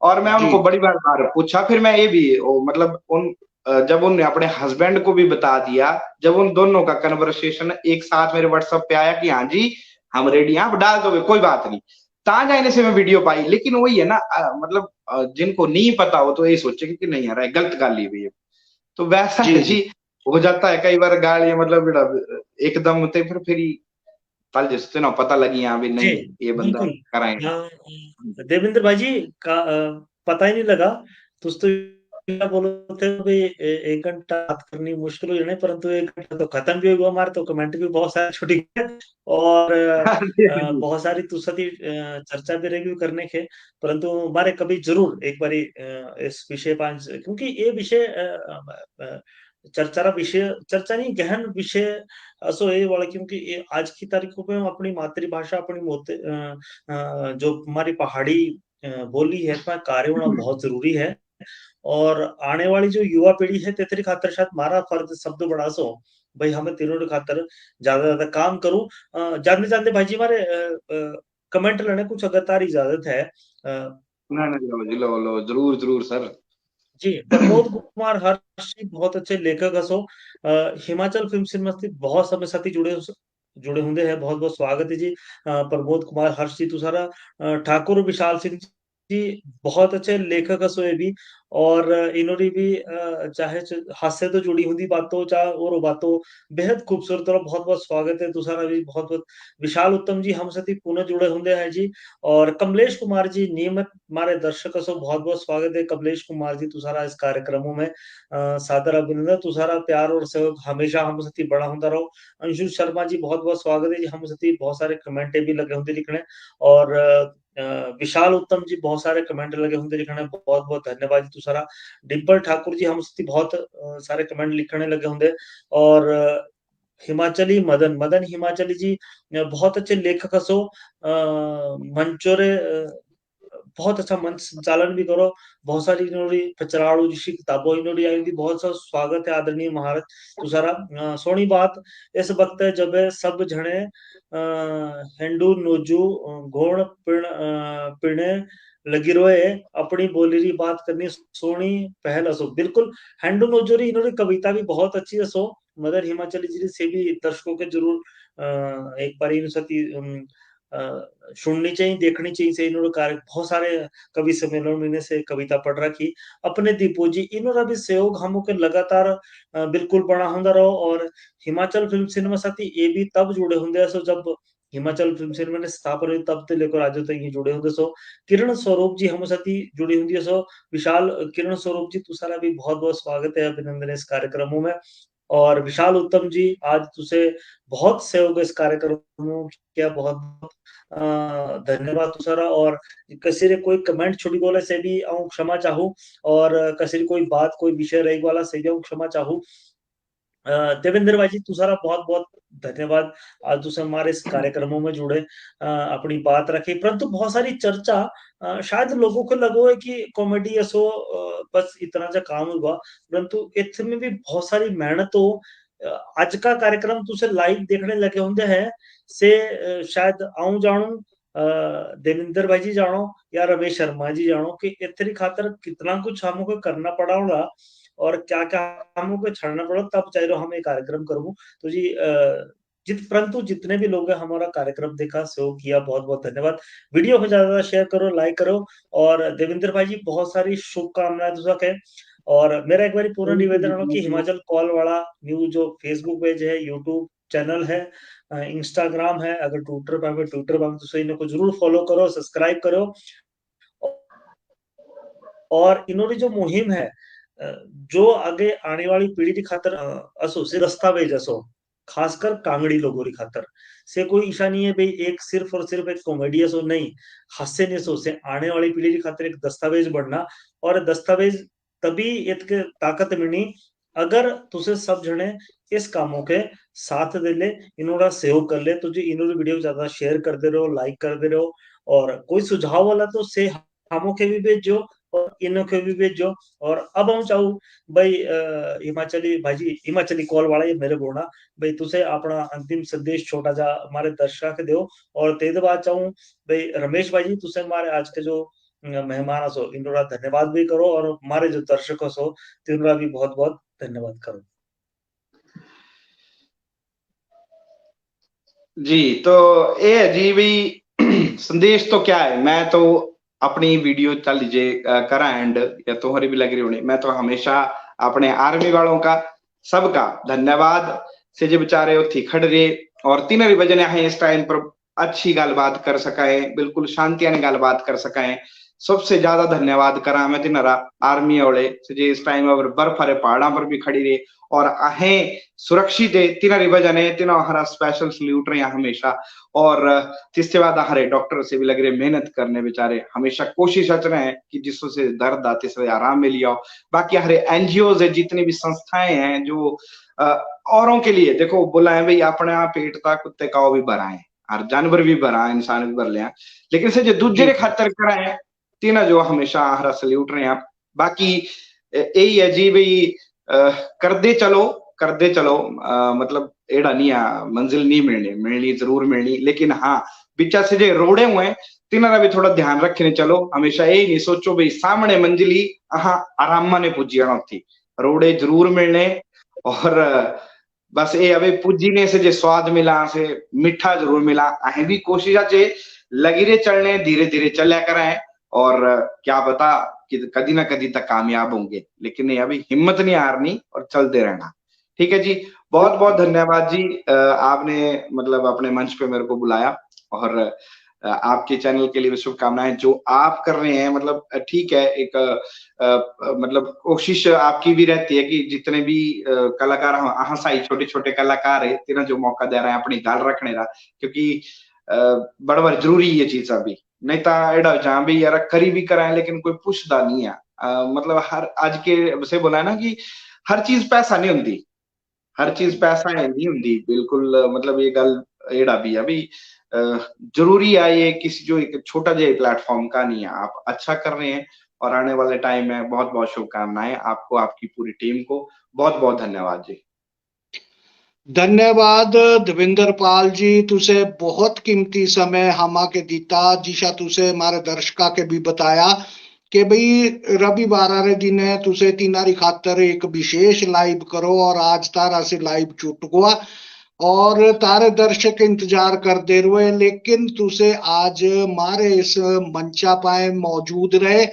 S3: और मैं
S1: जी
S3: उनको बड़ी बार पूछा, फिर मैं ये भी मतलब उन जब उनने अपने हस्बैंड को भी बता दिया, जब उन दोनों का कन्वर्सेशन एक साथ मेरे व्हाट्सएप पे आया कि हाँ जी हम रेडी हैं आप डाल दोगे कोई बात नहीं, ता जाने से मैं वीडियो पाई, लेकिन वही है ना मतलब जिनको नहीं पता हो तो ये सोचे कि नहीं यार ये गलत गाली हुई है, तो वैसा
S1: जी
S3: है
S1: जी
S3: जी, हो जाता है कई बार गाली मतलब एकदम ते फिर तल जिससे ना पता लगी हाँ भी
S2: जी,
S3: नहीं ये बंदा
S2: बिल्कुल।
S3: कराएगा।
S2: देवेंद्र भाई जी का पता ही नहीं लगा। तुस तो क्या बोलो थे भई 1 घंटा बात करनी मुश्किल हो जानी, परंतु 1 घंटा तो खत्म भी हो गया हमारे तो कमेंट भी बहुत सारे छुट गए और
S3: हाँ जी, हाँ जी।
S2: बहुत सारी तुसदी चर्चा भी रहेगी करने के, परंतु हमारे कभी ज़रूर एक बारी इस विषय पर क्योंकि ये विषय चर्चा विषय चर्चा नहीं गहन विषय असो ये वाला क्योंकि ये आज की तारीखों पे हम अपनी मातृभाषा अपनी जो हमारी पहाड़ी बोली है, इसमें कार्य होना बहुत ज़रूरी है। और आने वाली जो युवा पीढ़ी है तेतरी खातर शायद मारा फर्ज शब्द बड़ा सो भाई हमें तीनों खातर ज्यादा काम करूं। जानते जानते भाई जी हमारे कमेंट लेने कुछ अगर तारी इजाजत है।
S3: ना ना लो लो जरूर जरूर सर।
S2: जी प्रमोद कुमार हर्ष जी बहुत अच्छे लेखक असो हिमाचल फिल्म सिनेमा से बहुत समय साथी जुड़े होंगे हैं बहुत बहुत स्वागत है जी। प्रमोद कुमार हर्ष जी तुसारा ठाकुर विशाल सिंह जी बहुत अच्छे लेखक असो ये भी और इन्होंने भी चाहे हास्य तो जुड़ी हुई बातों चाहे और बातों बेहद खूबसूरत और बहुत बहुत स्वागत है तुसारा भी बहुत बहुत। विशाल उत्तम जी हम साथी पुनः जुड़े होंगे हैं जी और कमलेश कुमार जी नियमित हमारे दर्शक असो बहुत बहुत स्वागत है कमलेश कुमार जी तुसारा इस कार्यक्रमों में सादर अभिनंदन तुसारा प्यार और सहयोग हमेशा हम साथी बड़ा होता रहो। अंशु शर्मा जी बहुत बहुत स्वागत है जी हम साथी बहुत सारे कमेंटे भी लगे होंगे लिखने और विशाल उत्तम जी बहुत सारे कमेंट लगे होंगे लिखने बहुत बहुत धन्यवाद जी तुसारा। डिम्पल ठाकुर जी हम साथी बहुत सारे कमेंट लिखने लगे होंगे और हिमाचली मदन मदन हिमाचली जी बहुत अच्छे लेखक असो मंचोरे बहुत अच्छा मंच संचालन भी करो बहुत सारी इन्होंने पचराड़ू जिसी किताबों इन्होंने आई थी बहुत सा स्वागत है आदरणीय महाराज तुसारा। सोनी बात इस वक्त है जब सब जने हिंदू नोजू घोण पिणे लगी रोए अपनी बोली री बात करनी सोनी पहल असो बिल्कुल हिंदू नोजोरी इन्होंने कविता भी बहुत अच्छी असो मदर हिमाचली जी से भी दर्शकों के जरूर एक बार इन सती सुननी चाहिए देखनी चाहिए से इन्होंने कार्य बहुत सारे कवि सम्मेलन में से कविता पढ़ रखी अपने दीपो जी इन्होंने भी सहयोग हम के लगातार बिल्कुल बना होंगे रहो और हिमाचल फिल्म सिनेमा साथी ये भी तब जुड़े होंगे सो जब हिमाचल फिल्म सिनेमा ने स्थापना हुई तब से लेकर आज तक ये जुड़े होंगे सो किरण स्वरूप जी हम साथी जुड़ी होंगी सो विशाल किरण स्वरूप जी तुसारा भी बहुत बहुत स्वागत है अभिनंदन इस कार्यक्रमों में और विशाल उत्तम जी आज तुसे बहुत सहयोग इस कार्यक्रम क्या बहुत बहुत धन्यवाद तुसारा और कसी रे कोई कमेंट छोटी बोले से भी आऊं क्षमा चाहूं और कसी कोई बात कोई विषय रही वाला से भी आऊं क्षमा चाहूं। देवेंद्र भाई जी तुसारा बहुत बहुत धन्यवाद आज तुसे हमारे इस कार्यक्रमों में जुड़े अपनी बात रखी परंतु बहुत सारी चर्चा शायद लोगों को लगो है कि कॉमेडी ऐसो बस इतना सा काम हुआ परंतु इसमें भी बहुत सारी मेहनत हो आज का कार्यक्रम तुसे लाइव देखने लगे होंगे हैं से शायद आऊं जानू देवेंद्र भाई जी जानो या रमेश शर्मा जी जानो कि इतनी खातर कितना कुछ हमको करना पड़ा होगा और क्या क्या हमको छड़ना पड़ा तब चाहे हम ये कार्यक्रम करूँ तो जी परंतु जितने भी लोग हैं हमारा कार्यक्रम देखा सो किया बहुत बहुत धन्यवाद। वीडियो को ज्यादा शेयर करो लाइक करो और देवेंद्र भाई जी बहुत सारी शुभकामनाएं तुझक है और मेरा एक बार पूरा निवेदन है कि हिमाचल कॉल वाला न्यूज जो फेसबुक पेज है यूट्यूब चैनल है इंस्टाग्राम है अगर ट्विटर पर तो इनको जरूर फॉलो करो सब्सक्राइब करो और इन्होंने जो मुहिम है जो आगे आने वाली पीढ़ी की खातर असो से दस्तावेज असो खासकर कांगड़ी लोगों की खातर से कोई ईशा नहीं है भाई एक सिर्फ और सिर्फ एक कॉमेडी असो नहीं हास्य नहीं सो से आने वाली पीढ़ी की खातर एक दस्तावेज बनना और दस्तावेज तभी एक ताकत मिलनी अगर तुझे सब जने इस कामों के साथ दे ले इन्होंने सहयोग कर ले तुझे इन्होंने वीडियो ज्यादा शेयर कर दे रहो लाइक कर दे रहो और कोई सुझाव वाला तो से हमों के भी भेजो और इन्हों के भी भेजो और अब हम चाहूँ भाई हिमाचली भाई हिमाचली कॉल वाला ये मेरे बोलना भाई तुझे अपना अंतिम संदेश छोटा जा हमारे दर्शक दो और तेज बात चाहूँ भाई रमेश भाई जी तुझे हमारे आज के जो मेहमान सो इनका धन्यवाद भी करो और हमारे जो दर्शक सो तिनका भी बहुत बहुत धन्यवाद करो।
S3: जी तो ये जी भी संदेश तो क्या है मैं तो अपनी वीडियो चल लीजिए करा एंड या तुम्हारी भी लग रही होनी मैं तो हमेशा अपने आर्मी वालों का सबका धन्यवाद से जो बेचारे उत्थी खड़ रहे और तीनों वजह है इस टाइम पर अच्छी गलबात कर सकाए बिल्कुल शांति ने गलबात कर सकाए सबसे ज्यादा धन्यवाद करा मैं तिनरा आर्मी वाले जे इस टाइम पर बर्फ वाले पहाड़ा पर भी खड़ी रहे और अहें सुरक्षित है तिनरी वजह ने तिना हरा स्पेशल सल्यूट रहे हमेशा और जिससे बाद हरे डॉक्टर से भी लग रहे मेहनत करने बेचारे हमेशा कोशिश कर रहे हैं कि जिससे से दर्द आते से आराम मिल जाओ बाकी हरे एनजीओ है जितनी भी संस्थाएं हैं जो औरों के लिए देखो बोला है भाई अपने आप पेट था कुत्ते का भी भरा है और जानवर भी भरा है इंसान भी भर लिया लेकिन से जो दूसरे खातर कराए तीना जो हमेशा हरा सल्यूट रहे हैं बाकी यही है जी भाई, करते चलो मतलब एड़ा नहीं आ मंजिल नहीं मिलनी जरूर मिलनी, लेकिन हाँ बिचा से जे रोड़े हुए हैं तिनारा भी थोड़ा ध्यान रखने चलो। हमेशा यही नहीं सोचो भाई सामने मंजिल ही आराम ने पुजी आना थी, रोड़े जरूर मिलने। और बस ये अभी पुजीने से जे स्वाद मिला से मीठा जरूर मिला, अहें भी कोशिश चे लगी रे चलने, धीरे धीरे चलिया कराएं और क्या पता कि कदी ना कदी तक कामयाब होंगे, लेकिन ये अभी हिम्मत नहीं हारनी और चलते रहना। ठीक है जी, बहुत बहुत धन्यवाद जी, आपने मतलब अपने मंच पे मेरे को बुलाया और आपके चैनल के लिए शुभकामनाएं। जो आप कर रहे हैं मतलब ठीक है, एक मतलब कोशिश आपकी भी रहती है कि जितने भी कलाकार हंसाई छोटे छोटे कलाकार है तिन्हें जो मौका दे रहे हैं अपनी गाल रखने का, क्योंकि बड़ बड़ जरूरी ये चीज अभी नहीं तो एड़ा जहां भी यार करी भी कराए लेकिन कोई पुछदा नहीं है। मतलब हर आज के से बोला है ना कि हर चीज पैसा नहीं होती, हर चीज पैसा है नहीं होती बिल्कुल, मतलब ये गल एड़ा भी अभी जरूरी है ये किसी जो एक छोटा जो प्लेटफॉर्म का नहीं है, आप अच्छा कर रहे हैं और आने वाले टाइम में बहुत बहुत शुभकामनाएं आपको, आपकी पूरी टीम को बहुत बहुत धन्यवाद जी।
S1: धन्यवाद देविंदर पाल जी, तुसे बहुत कीमती समय हमा के दीता, जिसा तुसे हमारे दर्शका के भी बताया कि भाई रविवार रे दिन तुसे तीनारी खातर एक विशेष लाइव करो और आज तारा से लाइव छूट गया और तारे दर्शक इंतजार करते रहे, लेकिन तुसे आज मारे इस मंचा पाए मौजूद रहे।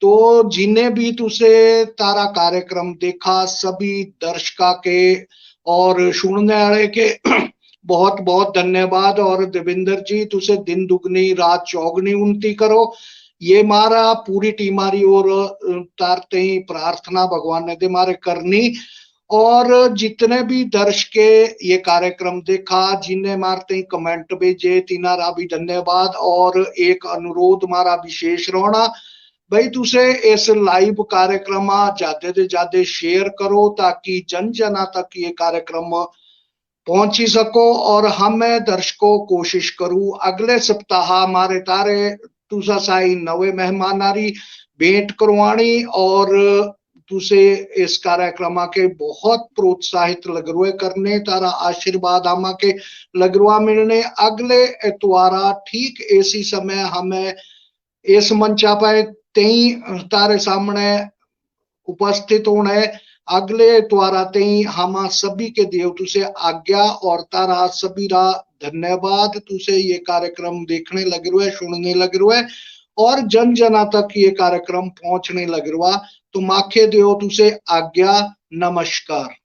S1: तो जिन्हें भी तुसे तारा कार्यक्रम देखा सभी दर्शका के और सुनने वाले के बहुत बहुत धन्यवाद। और देविंदर जी तुसे दिन दुगनी रात चौगनी उन्नति करो, ये मारा पूरी टीम मारी और तारते ही प्रार्थना भगवान ने दे मारे करनी। और जितने भी दर्शके ये कार्यक्रम देखा जिन्हें मारते ही कमेंट भेजे तिनारा भी धन्यवाद। और एक अनुरोध मारा विशेष रोना भाई तुसे इस लाइव कार्यक्रम ज्यादा से ज्यादा शेयर करो ताकि जन जना तक ये कार्यक्रम पहुंची सको। और हम दर्शकों कोशिश करूं अगले सप्ताह हमारे तारे तुसा साई नवे मेहमान आरी भेंट करवानी और तुसे इस कार्यक्रम के बहुत प्रोत्साहित लग रहे करने, तारा आशीर्वाद हम के लग रहा मिलने। अगले इतवारा ठीक ऐसी समय हमें इस मंचा पर तेई तारे सामने उपस्थित होना है। अगले इतवारा तेई हम सभी के देव तुसे आज्ञा और तारा सभी रा धन्यवाद। तुसे ये कार्यक्रम देखने लग रहा है, सुनने लग रहा है और जन जना तक ये कार्यक्रम पहुंचने लग रहा। तो माखे देव तुसे आज्ञा, नमस्कार।